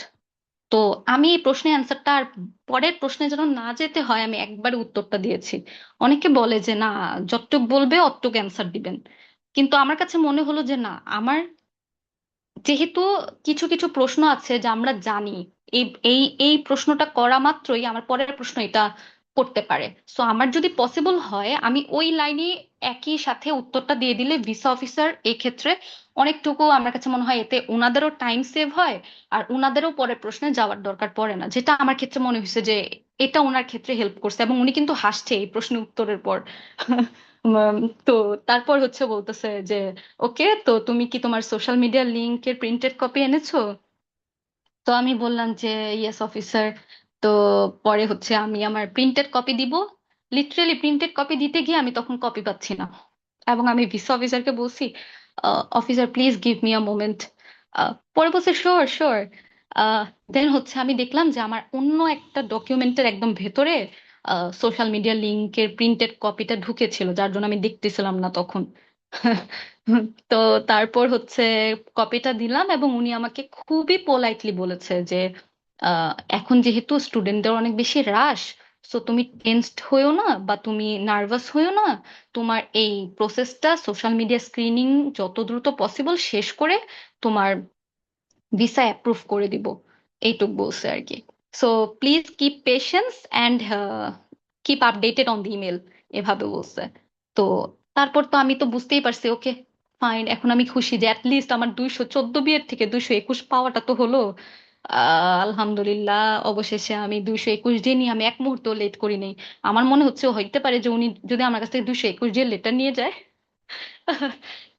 তো আমি এই প্রশ্নের অ্যান্সারটা আর পরের প্রশ্নে যেন না যেতে হয়, আমি একবারে উত্তরটা দিয়েছি। অনেকে বলে যে না, যতটুক বলবে অতটুক অ্যান্সার দিবেন, কিন্তু আমার কাছে মনে হলো যে না, আমার যেহেতু কিছু কিছু প্রশ্ন আছে যা আমরা জানি, এই এই এই প্রশ্নটা করা মাত্রই আমার পরের প্রশ্ন এটা করতে পারে। সো আমার যদি পসিবল হয় আমি ওই লাইনে একই সাথে উত্তরটা দিয়ে দিলে ভিসা অফিসার এই ক্ষেত্রে অনেকটুকু, আমার কাছে মনে হয় এতে ওনাদেরও টাইম সেভ হয়, আর ওনাদেরও পরের প্রশ্নে যাওয়ার দরকার পড়ে না, যেটা আমার ক্ষেত্রে মনে হয়েছে যে এটা ওনার ক্ষেত্রে হেল্প করছে। এবং উনি কিন্তু হাসছে এই প্রশ্ন উত্তরের পর। তো তারপর হচ্ছে বলতেছে যে, ওকে, তো তুমি কি তোমার সোশ্যাল মিডিয়া লিংকের প্রিন্টেড কপি এনেছো? তো আমি বললাম যে ইয়েস অফিসার। তো পরে হচ্ছে আমি আমার প্রিন্টেড কপি দিব, লিটারেলি প্রিন্টেড কপি দিতে গিয়ে আমি তখন কপি পাচ্ছি না। এবং আমি ভিসা অফিসারকে বলছি, officer please give me a moment. পরে বলছে, শিওর শিওর। দেন হচ্ছে আমি দেখলাম যে আমার অন্য একটা ডকুমেন্টের একদম ভেতরে সোশ্যাল মিডিয়া লিংকের প্রিন্টেড কপিটা ঢুকেছিল, যার জন্য আমি দেখতেছিলাম না তখন। তো তারপর হচ্ছে কপিটা দিলাম, এবং উনি আমাকে খুবই পোলাইটলি বলেছে যে এখন যেহেতু স্টুডেন্টদের অনেক বেশি রাশ, সো তুমি টেনসড হইও না বা তুমি নার্ভাস হইও না, তোমার এই প্রসেসটা সোশ্যাল মিডিয়া স্ক্রিনিং যত দ্রুত পসিবল শেষ করে তোমার ভিসা অ্যাপ্রুভ করে দিব, এইটুক বলছে আর কি। So please keep patience and keep updated on the email, এভাবে বলছে। তো তারপর তো আমি তো বুঝতেই পারছি, ওকে ফাইন, এখন আমি খুশি যে অ্যাটলিস্ট আমার 214 বিয়ের থেকে 221 পাওয়াটা তো হলো। আলহামদুলিল্লাহ, অবশেষে আমি 221 দিয়ে নিয়ে আমি এক মুহূর্ত লেট করি নাই। আমার মনে হচ্ছে হইতে পারে যে উনি যদি আমার কাছ থেকে 221 দিয়ে লেটার নিয়ে যায়,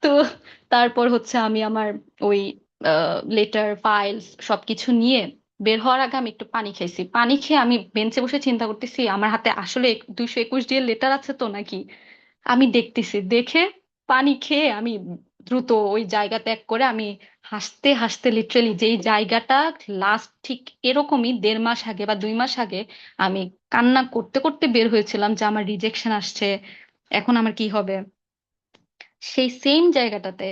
তো তারপর হচ্ছে আমি আমার ওই লেটার ফাইলস সবকিছু নিয়ে বের হওয়ার আগে আমি একটু পানি খাইছি। পানি খেয়ে আমি বেঞ্চে বসে চিন্তা করতেছি আমার হাতে আসলে 221 লেটার আছে তো নাকি। আমি দেখতেছি, দেখে পানি খেয়ে আমি দ্রুত ওই জায়গা ত্যাগ করে আমি হাসতে হাসতে, লিটারেলি যেই জায়গাটা লাস্ট ঠিক এরকমই 1.5 মাস আগে বা 2 মাস আগে আমি কান্না করতে করতে বের হয়েছিলাম যে আমার রিজেকশন আসছে, এখন আমার কি হবে, সেই সেম জায়গাটাতে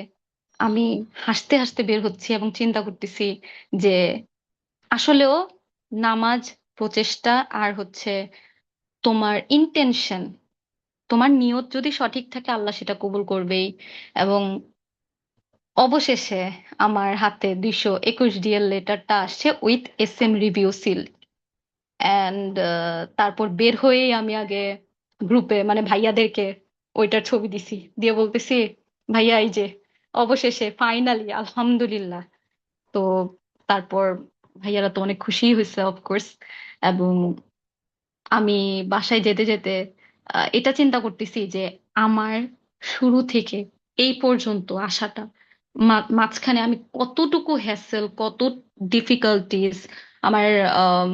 আমি হাসতে হাসতে বের হচ্ছি এবং চিন্তা করতেছি যে আসলেও নামাজ, প্রচেষ্টা আর হচ্ছে তোমার ইন্টেনশন, তোমার নিয়ত যদি সঠিক থাকে আল্লাহ সেটা কবুল করবেই। এবং অবশেষে আমার হাতে 221 লেটারটা আসছে with S M review seal. And তারপর বের হয়েই আমি আগে গ্রুপে মানে ভাইয়াদেরকে ওইটার ছবি দিছি, দিয়ে বলতেছি ভাইয়া এই যে অবশেষে ফাইনালি আলহামদুলিল্লাহ। তো তারপর ভাইয়ারা তো অনেক খুশি হয়েছে অফকোর্স। এবং আমি বাসায় যেতে যেতে এটা চিন্তা করতেছি যে আমার শুরু থেকে এই পর্যন্ত আসাটা, মাঝখানে আমি কতটুকু হ্যাসেল, কত ডিফিকাল্টিজ, আমার আম,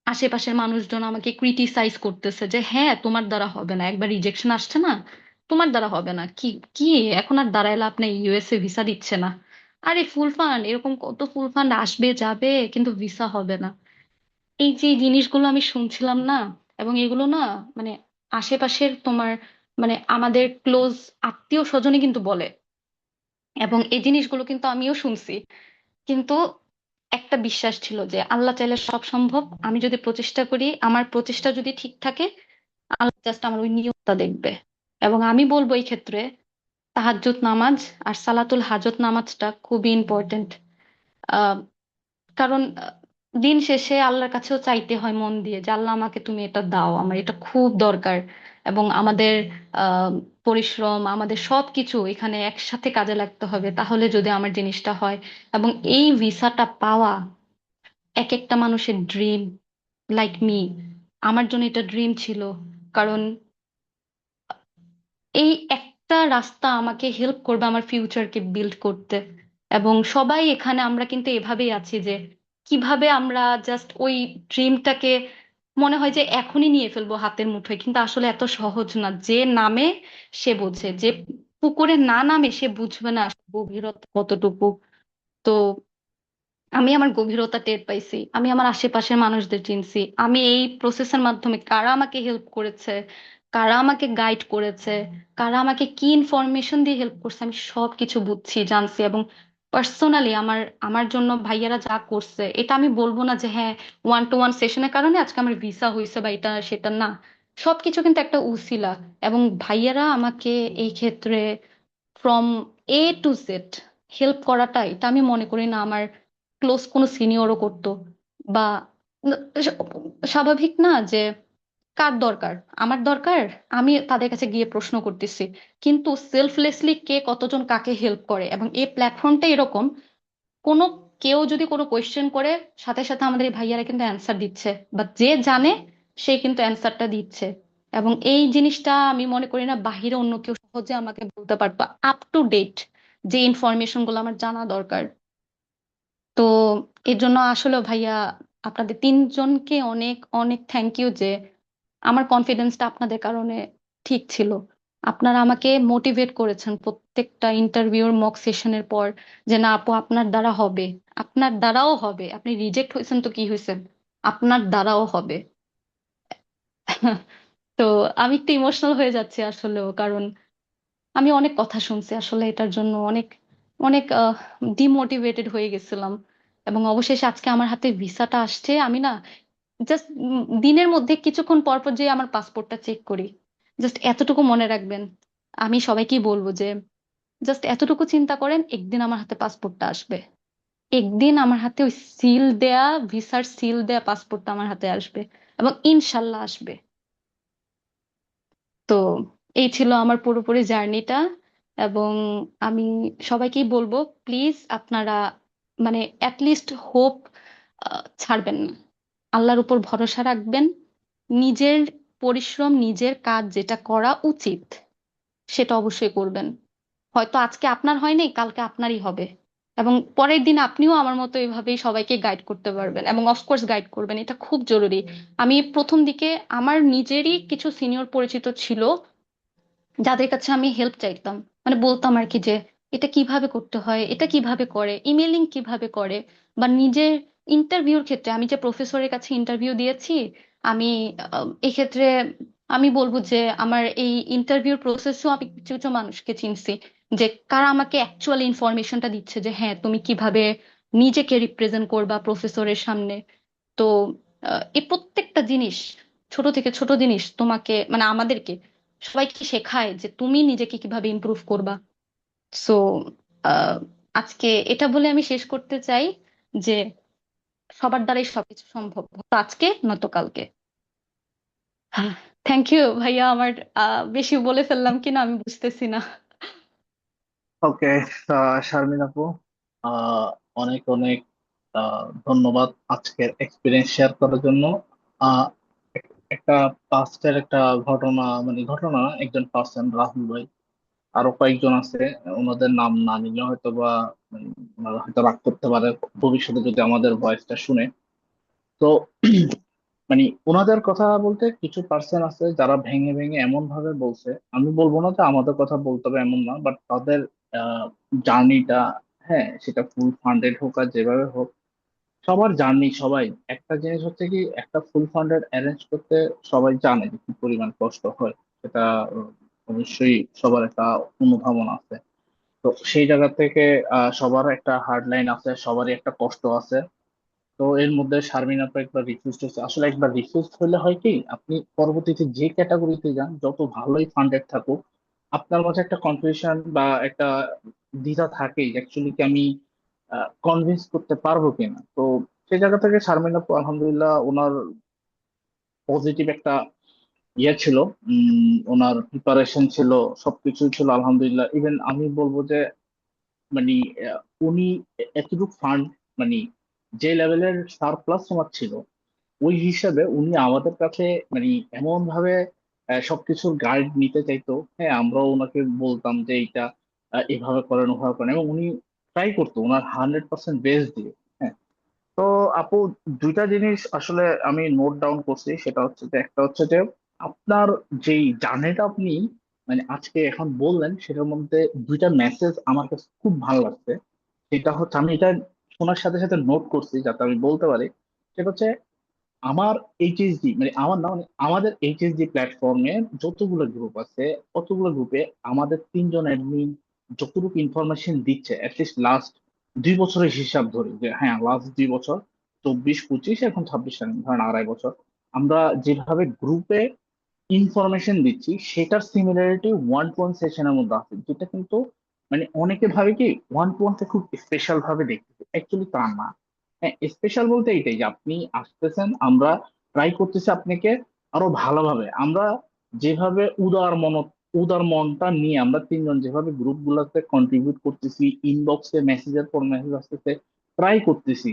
আশেপাশের মানুষজন আমাকে ক্রিটিসাইজ করতেছে যে হ্যাঁ তোমার দ্বারা হবে না, একবার রিজেকশন আসছে না, তোমার দ্বারা হবে না, কি কি এখন আর দাঁড়াইলে আপনি ইউএসএ ভিসা দিচ্ছে না। আরে ফুল ফান্ড, এরকম কত ফুল ফান্ড আসবে যাবে কিন্তু ভিসা হবে না। এই যে জিনিসগুলো আমি শুনছিলাম না, এবং এগুলো না মানে আশেপাশের তোমার মানে আমাদের ক্লোজ আত্মীয় স্বজনই কিন্তু বলে, এবং এই জিনিসগুলো কিন্তু আমিও শুনছি। কিন্তু একটা বিশ্বাস ছিল যে আল্লাহ চাইলে সব সম্ভব, আমি যদি প্রচেষ্টা করি, আমার প্রচেষ্টা যদি ঠিক থাকে, আল্লাহ জাস্ট আমার ওই নিয়তটা দেখবে। এবং আমি বলবো এই ক্ষেত্রে তাহাজ্জুদ নামাজ আর সালাতুল হাজত নামাজটা খুবই ইম্পর্টেন্ট। কারণ দিন শেষে আল্লাহর কাছেও চাইতে হয় মন দিয়ে যে আল্লাহ আমাকে তুমি এটা দাও, আমার এটা খুব দরকার। এবং আমাদের আহ পরিশ্রম, আমাদের সবকিছু এখানে একসাথে কাজে লাগতে হবে, তাহলে যদি আমার জিনিসটা হয়। এবং এই ভিসাটা পাওয়া এক একটা মানুষের ড্রিম, লাইক মি, আমার জন্য এটা ড্রিম ছিল। কারণ এই একটা রাস্তা আমাকে হেল্প করবে আমার ফিউচারকে বিল্ড করতে। এবং সবাই এখানে আমরা কিন্তু এভাবেই আছি যে কিভাবে আমরা জাস্ট ওই ড্রিমটাকে মনে হয় যে এখনই নিয়ে ফেলবো হাতের মুঠোয়, কিন্তু আসলে এত সহজ না। যে নামে সে বোঝে, যে পুকুরে না নামে সে বুঝবে না আসলে গভীরতা কতটুকু। তো আমি আমার গভীরতা টের পাইছি, আমি আমার আশেপাশের মানুষদের চিনছি, আমি এই প্রসেসের মাধ্যমে কারা আমাকে হেল্প করেছে, কারা আমাকে গাইড করেছে, কারা আমাকে কি ইনফরমেশন দিয়ে হেল্প করছে, আমি সব কিছু বুঝছি, জানছি। এবং পার্সোনালি আমার আমার জন্য ভাইয়ারা যা করছে, এটা আমি বলবো না যে হ্যাঁ 1-to-1 সেশনের কারণে আজকে আমার ভিসা হয়েছে বা এটা সেটা না। সবকিছু কিন্তু একটা উছিলা। এবং ভাইয়ারা আমাকে এই ক্ষেত্রে from A to Z help করাটা, এটা আমি মনে করি না আমার ক্লোজ কোনো সিনিয়রও করতো। বা স্বাভাবিক না যে কার দরকার, আমার দরকার, আমি তাদের কাছে গিয়ে প্রশ্ন করতেছি। কিন্তু সেলফলেসলি কে কতজন কাকে হেল্প করে, এবং এই প্ল্যাটফর্মটা এরকম, কোনো কেউ যদি কোনো কোয়েশ্চেন করে সাথে সাথে আমাদের এই ভাইয়ারা কিন্তু অ্যান্সার দিচ্ছে, বা যে জানে সে কিন্তু অ্যান্সারটা দিচ্ছে। এবং এই জিনিসটা আমি মনে করি না বাহিরে অন্য কেউ সহজে আমাকে বলতে পারতো আপ টু ডেট যে ইনফরমেশন গুলো আমার জানা দরকার। তো এর জন্য আসলে ভাইয়া আপনাদের তিনজনকে অনেক অনেক থ্যাংক ইউ যে আমার কনফিডেন্সটা আপনাদের কারণে ঠিক ছিল। আপনারা আমাকে মোটিভেট করেছেন প্রত্যেকটা ইন্টারভিউর মক সেশনের পর যে না আপু আপনার দ্বারা হবে, আপনার দ্বারাও হবে, আপনি রিজেক্ট হয়েছেন তো কি হয়েছেন, আপনার দ্বারাও হবে। তো আমি একটু ইমোশনাল হয়ে যাচ্ছি আসলেও, কারণ আমি অনেক কথা শুনছি আসলে এটার জন্য, অনেক অনেক ডিমোটিভেটেড হয়ে গেছিলাম। এবং অবশেষে আজকে আমার হাতে ভিসাটা আসছে, আমি না জাস্ট দিনের মধ্যে কিছুক্ষণ পর পর যে আমার পাসপোর্টটা চেক করি। জাস্ট এতটুকু মনে রাখবেন, আমি সবাইকেই বলবো যে জাস্ট এতটুকু চিন্তা করেন, একদিন আমার হাতে পাসপোর্টটা আসবে, একদিন আমার হাতে ওই সিল দেয়া ভিসার সিল দেয়া পাসপোর্টটা আমার হাতে আসবে, এবং ইনশাল্লাহ আসবে। তো এই ছিল আমার পুরোপুরি জার্নিটা। এবং আমি সবাইকেই বলবো প্লিজ আপনারা মানে অ্যাটলিস্ট হোপ ছাড়বেন না, আল্লাহর উপর ভরসা রাখবেন, নিজের পরিশ্রম, নিজের কাজ যেটা করা উচিত সেটা অবশ্যই করবেন। হয়তো আজকে আপনার হয়নি, কালকে আপনারই হবে, এবং পরের দিন আপনিও আমার মতো এইভাবেই সবাইকে গাইড করতে পারবেন এবং অফকোর্স গাইড করবেন, এটা খুব জরুরি। আমি প্রথম দিকে আমার নিজেরই কিছু সিনিয়র পরিচিত ছিল যাদের কাছে আমি হেল্প চাইতাম, মানে বলতাম আর কি যে এটা কিভাবে করতে হয়, এটা কিভাবে করে, ইমেলিং কিভাবে করে, বা নিজের ইন্টারভিউর ক্ষেত্রে আমি যে প্রফেসরের কাছে ইন্টারভিউ দিয়েছি, আমি এক্ষেত্রে আমি বলবো যে আমার এই ইন্টারভিউর প্রসেসও আমি কিছু কিছু মানুষকে চিনছি, যে কারা আমাকে অ্যাকচুয়ালি ইনফরমেশনটা দিচ্ছে যে হ্যাঁ তুমি কিভাবে নিজেকে রিপ্রেজেন্ট করবা প্রফেসরের সামনে। তো এই প্রত্যেকটা জিনিস, ছোট থেকে ছোট জিনিস তোমাকে মানে আমাদেরকে সবাইকে শেখায় যে তুমি নিজেকে কিভাবে ইমপ্রুভ করবা। সো আজকে এটা বলে আমি শেষ করতে চাই যে সবার দ্বারাই সবকিছু সম্ভব, হয়তো আজকে নয়তো কালকে। থ্যাংক ইউ ভাইয়া, আমার বেশি বলে ফেললাম কিনা আমি বুঝতেছি না। ওকে, শারমিন আপু, আহ, অনেক অনেক ধন্যবাদ আজকের এক্সপিরিয়েন্স শেয়ার করার জন্য। আহ, একটা পাস্টের একটা ঘটনা, মানে ঘটনা না, একজন পার্সন রাহুল ভাই, আরো কয়েকজন আছে, ওনাদের নাম না নিলে হয়তো বা ওনারা হয়তো রাগ করতে পারে ভবিষ্যতে যদি আমাদের ভয়েসটা শুনে। তো মানে ওনাদের কথা বলতে কিছু পার্সন আছে যারা ভেঙে ভেঙে এমন ভাবে বলছে, আমি বলবো না যে আমাদের কথা বলতে হবে এমন না, বাট তাদের জার্নিটা, হ্যাঁ সেটা ফুল ফান্ডেড হোক আর যেভাবে হোক, সবার জার্নি সবাই, একটা জিনিস হচ্ছে কি, একটা ফুল ফান্ডেড অ্যারেঞ্জ করতে সবাই জানে যে কি পরিমাণ কষ্ট হয়, সেটা অবশ্যই সবার একটা অনুধাবন আছে। তো সেই জায়গা থেকে সবার একটা হার্ড লাইন আছে, সবারই একটা কষ্ট আছে। তো এর মধ্যে শারমিন আপু একবার রিফিউজ হচ্ছে, আসলে একবার রিফিউজ হলে হয় কি, আপনি পরবর্তীতে যে ক্যাটাগরিতে যান, যত ভালোই ফান্ডেড থাকুক, আপনার মাঝে একটা কনফিউশন বা একটা দ্বিধা থাকেই, অ্যাকচুয়ালি কি আমি কনভিন্স করতে পারবো কিনা। তো সেই জায়গা থেকে শারমিন আপু আলহামদুলিল্লাহ ওনার পজিটিভ একটা ইয়ে ছিল, ওনার প্রিপারেশন ছিল, সবকিছু ছিল আলহামদুলিল্লাহ। ইভেন আমি বলবো যে মানে উনি এতটুকু ফান্ড, মানে যে লেভেলের সারপ্লাস ওনার ছিল, ওই হিসাবে উনি আমাদের কাছে মানে এমন ভাবে সবকিছুর গাইড নিতে চাইতো। হ্যাঁ, আমরাও ওনাকে বলতাম যে এইটা এভাবে করেন ওভাবে করেন, এবং উনি ট্রাই করতো ওনার 100% বেস্ট দিয়ে। হ্যাঁ। তো আপু, দুইটা জিনিস আসলে আমি নোট ডাউন করছি, সেটা হচ্ছে যে একটা হচ্ছে যে আপনার যেই জার্নিটা আপনি মানে আজকে এখন বললেন, সেটার মধ্যে দুইটা মেসেজ আমার কাছে খুব ভালো লাগছে। সেটা হচ্ছে, আমি এটা শোনার সাথে সাথে নোট করছি যাতে আমি বলতে পারি। সেটা হচ্ছে, আমার এইচএসডি মানে আমার না, মানে আমাদের এইচএসডি প্ল্যাটফর্মে যতগুলো গ্রুপ আছে, অতগুলো গ্রুপে আমাদের তিনজন অ্যাডমিন যতটুকু ইনফরমেশন দিচ্ছে, অ্যাটলিস্ট লাস্ট 2 বছরের হিসাব ধরি, যে হ্যাঁ লাস্ট 2 বছর, 24 25 এখন 26 সাল, ধরেন 2.5 বছর, আমরা যেভাবে গ্রুপে ইনফরমেশন দিচ্ছি, সেটার সিমিলারিটি ওয়ান টু ওয়ান সেশনের মধ্যে আছে, যেটা কিন্তু মানে অনেকে ভাবে কি ওয়ান টু ওয়ানকে খুব স্পেশাল ভাবে দেখতেছে, অ্যাকচুয়ালি তা না। হ্যাঁ, স্পেশাল বলতে এইটাই যে আপনি আসতেছেন, আমরা ট্রাই করতেছি আপনাকে আরো ভালোভাবে, আমরা যেভাবে উদার মনটা নিয়ে আমরা তিনজন যেভাবে গ্রুপ গুলাতে কন্ট্রিবিউট করতেছি, ইনবক্সে মেসেজের পর মেসেজ আসতেছে, ট্রাই করতেছি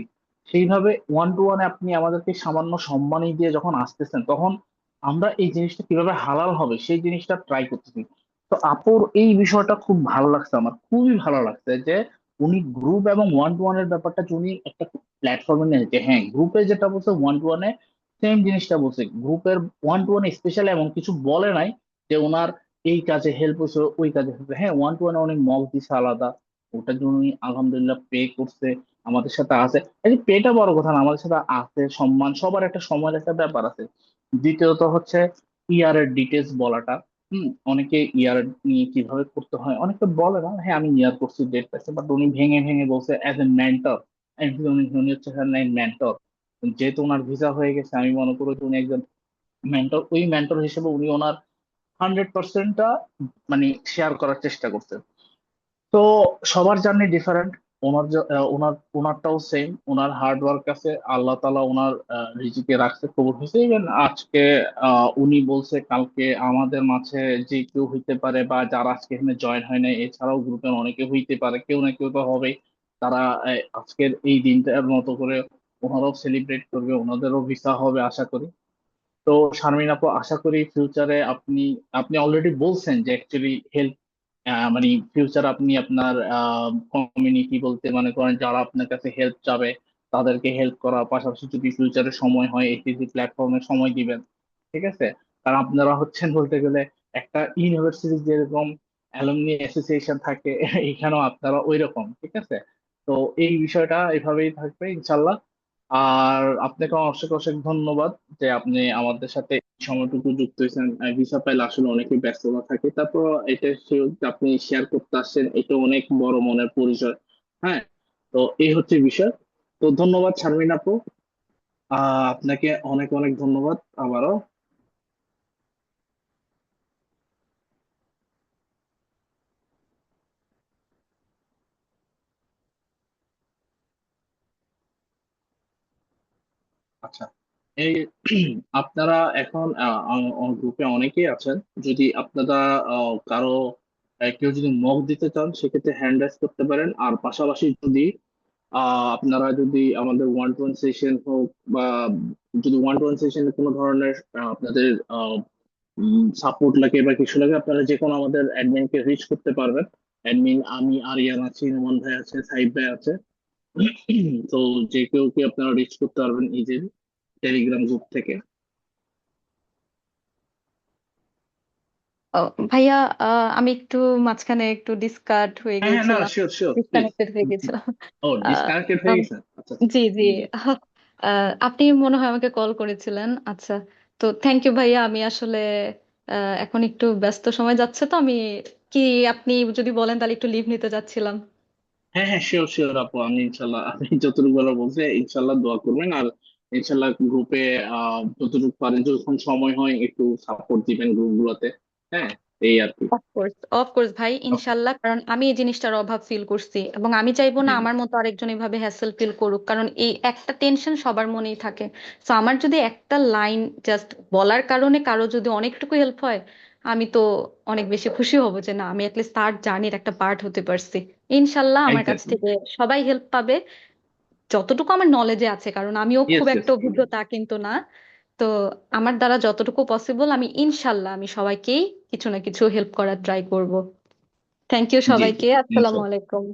সেইভাবে ওয়ান টু ওয়ানে আপনি আমাদেরকে সামান্য সম্মানই দিয়ে যখন আসতেছেন, তখন আমরা এই জিনিসটা কিভাবে হালাল হবে সেই জিনিসটা ট্রাই করতেছি। তো আপুর এই বিষয়টা খুব ভালো লাগছে, আমার খুবই ভালো লাগছে যে উনি গ্রুপ এবং ওয়ান টু ওয়ান এর ব্যাপারটা যে উনি একটা প্ল্যাটফর্মে নিয়েছে। হ্যাঁ, গ্রুপে যেটা বলছে ওয়ান টু ওয়ানে সেম জিনিসটা বলছে, গ্রুপের ওয়ান টু ওয়ান স্পেশাল এমন কিছু বলে নাই যে ওনার এই কাজে হেল্প হয়েছে ওই কাজে হেল্প। হ্যাঁ, ওয়ান টু ওয়ানে অনেক মক দিছে আলাদা, ওটার জন্য উনি আলহামদুলিল্লাহ পে করছে, আমাদের সাথে আছে। এই পেটা বড় কথা না, আমাদের সাথে আছে, সম্মান, সবার একটা সময়ের একটা ব্যাপার আছে। দ্বিতীয়ত হচ্ছে ইয়ার এর ডিটেলস বলাটা। অনেকে ইয়ার নিয়ে কিভাবে করতে হয় অনেকে বলে না, হ্যাঁ আমি ইয়ার করছি, ডেট পাইছে, বাট উনি ভেঙে ভেঙে বলছে অ্যাজ এ মেন্টর। উনি উনি হচ্ছে মেন্টর, যেহেতু ওনার ভিসা হয়ে গেছে, আমি মনে করি যে উনি একজন মেন্টর, ওই মেন্টর হিসেবে উনি ওনার 100%টা মানে শেয়ার করার চেষ্টা করছেন। তো সবার জার্নি ডিফারেন্ট, ওনারটাও সেম, ওনার হার্ড ওয়ার্ক আছে, আল্লাহ তালা ওনার রিজিকে রাখছে, কবুল হয়েছে। ইভেন আজকে উনি বলছে কালকে আমাদের মাঝে যে কেউ হইতে পারে, বা যারা আজকে এখানে জয়েন হয় না, এছাড়াও গ্রুপের অনেকে হইতে পারে, কেউ না কেউ তো হবেই, তারা আজকের এই দিনটার মতো করে ওনারাও সেলিব্রেট করবে, ওনাদেরও ভিসা হবে আশা করি। তো শারমিন আপু, আশা করি ফিউচারে আপনি আপনি অলরেডি বলছেন যে অ্যাকচুয়ালি হেল্প মানে ফিউচার আপনি আপনার কমিউনিটি বলতে মনে করেন যারা আপনার কাছে হেল্প চাবে তাদেরকে হেল্প করার পাশাপাশি যদি ফিউচারে সময় হয় এইচএসসি প্ল্যাটফর্মে সময় দিবেন। ঠিক আছে? কারণ আপনারা হচ্ছেন বলতে গেলে একটা ইউনিভার্সিটি যেরকম অ্যালুমনি অ্যাসোসিয়েশন থাকে এখানেও আপনারা ওই রকম। ঠিক আছে? তো এই বিষয়টা এভাবেই থাকবে ইনশাল্লাহ। আর আপনাকে অশেষ অশেষ ধন্যবাদ যে আপনি আমাদের সাথে এই সময়টুকু যুক্ত হয়েছেন। ভিসা পাইলে আসলে অনেকেই ব্যস্ততা থাকে, তারপর এটা আপনি শেয়ার করতে আসছেন, এটা অনেক বড় মনের পরিচয়। হ্যাঁ, তো এই হচ্ছে বিষয়। তো ধন্যবাদ শারমিন আপু। আপনাকে অনেক অনেক ধন্যবাদ আবারও। আচ্ছা, এই আপনারা এখন গ্রুপে অনেকেই আছেন। যদি আপনারা কারো কেউ যদি মক দিতে চান সেক্ষেত্রে হ্যান্ড রাইজ করতে পারেন। আর পাশাপাশি যদি আপনারা যদি আমাদের ওয়ান টু ওয়ান সেশন হোক বা যদি ওয়ান টু ওয়ান সেশনে কোনো ধরনের আপনাদের সাপোর্ট লাগে বা কিছু লাগে, আপনারা যে কোনো আমাদের অ্যাডমিনকে রিচ করতে পারবেন। অ্যাডমিন আমি, আরিয়ান আছি, নোমান ভাই আছে, সাইদ ভাই আছে। তো যে কেউ কি আপনারা রিচ করতে পারবেন ইজিলি টেলিগ্রাম গ্রুপ থেকে। ও ভাইয়া, আমি একটু মাঝখানে একটু ডিসকার্ড হয়ে হ্যাঁ হ্যাঁ, না গিয়েছিলাম, শিওর শিওর প্লিজ। ডিসকানেক্টেড হয়ে গেছিলাম। ও, আহ, ডিসকানেক্টেড হয়ে আম, গেছে, আচ্ছা আচ্ছা। জি জি। জি জি। আপনি মনে হয় আমাকে কল করেছিলেন, আচ্ছা। তো থ্যাংক ইউ ভাইয়া, আমি আসলে এখন একটু ব্যস্ত সময় যাচ্ছে, তো আমি কি, আপনি যদি বলেন তাহলে একটু লিভ নিতে যাচ্ছিলাম। হ্যাঁ হ্যাঁ, শিওর শিওর আপু, আমি ইনশাল্লাহ আপনি যতটুকু বলার বলছে ইনশাল্লাহ দোয়া করবেন। আর ইনশাল্লাহ গ্রুপে যতটুকু পারেন যখন সময় হয় একটু সাপোর্ট দিবেন গ্রুপ গুলোতে। হ্যাঁ, এই আর কি। অফকোর্স, অফকোর্স ভাই, ওকে। ইনশাল্লাহ, কারণ আমি এই জিনিসটার অভাব ফিল করছি এবং আমি চাইবো না জি জি। আমার মতো আরেকজন এভাবে হ্যাসেল ফিল করুক, কারণ এই একটা টেনশন সবার মনেই থাকে। তো আমার যদি একটা লাইন জাস্ট বলার কারণে কারো যদি অনেকটুকু হেল্প হয়, আমি তো অনেক বেশি খুশি হব যে না, আমি অ্যাটলিস্ট তার জার্নির একটা পার্ট হতে পারছি। ইনশাল্লাহ আমার কাছ এক্স্যাক্টলি। থেকে সবাই হেল্প পাবে, যতটুকু আমার নলেজে আছে, কারণ আমিও খুব ইয়েস ইয়েস। একটা অভিজ্ঞতা কিন্তু না। তো আমার দ্বারা যতটুকু পসিবল আমি ইনশাল্লাহ আমি সবাইকেই কিছু না কিছু হেল্প করার ট্রাই করব। থ্যাংক ইউ জি জি, সবাইকে, আসসালামু ইনশাল্লাহ। আলাইকুম।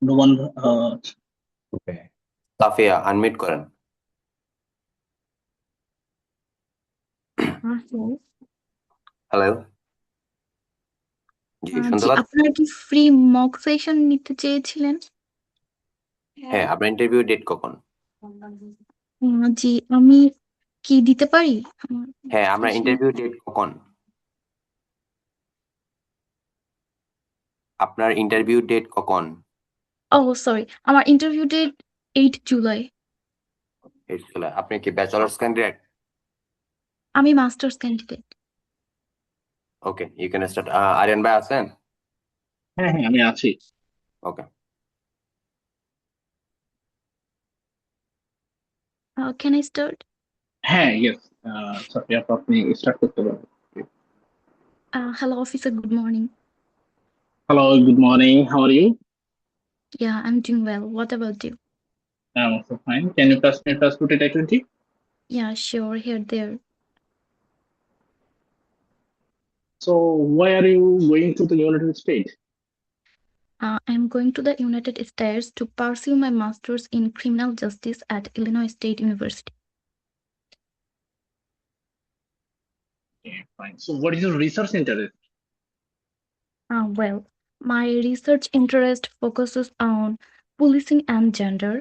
নোমান ওকে, সাফিয়া আনমিউট করেন। হ্যালো। হ্যালো, জি শুনতে জি, পাচ্ছেন? আপনারা কি ফ্রি মক সেশন নিতে চেয়েছিলেন? হ্যাঁ, আপনার ইন্টারভিউ ডেট কখন? জি, আমি কি দিতে পারি আমার হ্যাঁ, আমরা সেশন? ইন্টারভিউ ডেট কখন? আপনার ইন্টারভিউ ডেট কখন? ও সরি, আমার ইন্টারভিউ ডেট 8 জুলাই। এই জুলাই। আপনি কি ব্যাচেলার্স ক্যান্ডিডেট? আমি masters candidate. Okay, you can start. Aryan ভাই আছেন? হ্যাঁ হ্যাঁ, আমি আছি। Okay, can I start? হ্যাঁ, ইয়েস। সাফিয়া আপু, আপনি স্টার্ট করতে পারেন। Hello officer, good morning. Hello, good morning, how are you? Yeah, I'm doing well. What about you? I'm also fine. Can you pass me a passport at I-20? Yeah, sure, here, there. So why are you going to the United States? I'm going to the United States to pursue my master's in criminal justice at Illinois State University. Okay, fine. So what is your research interest? Well, my research interest focuses on policing and gender.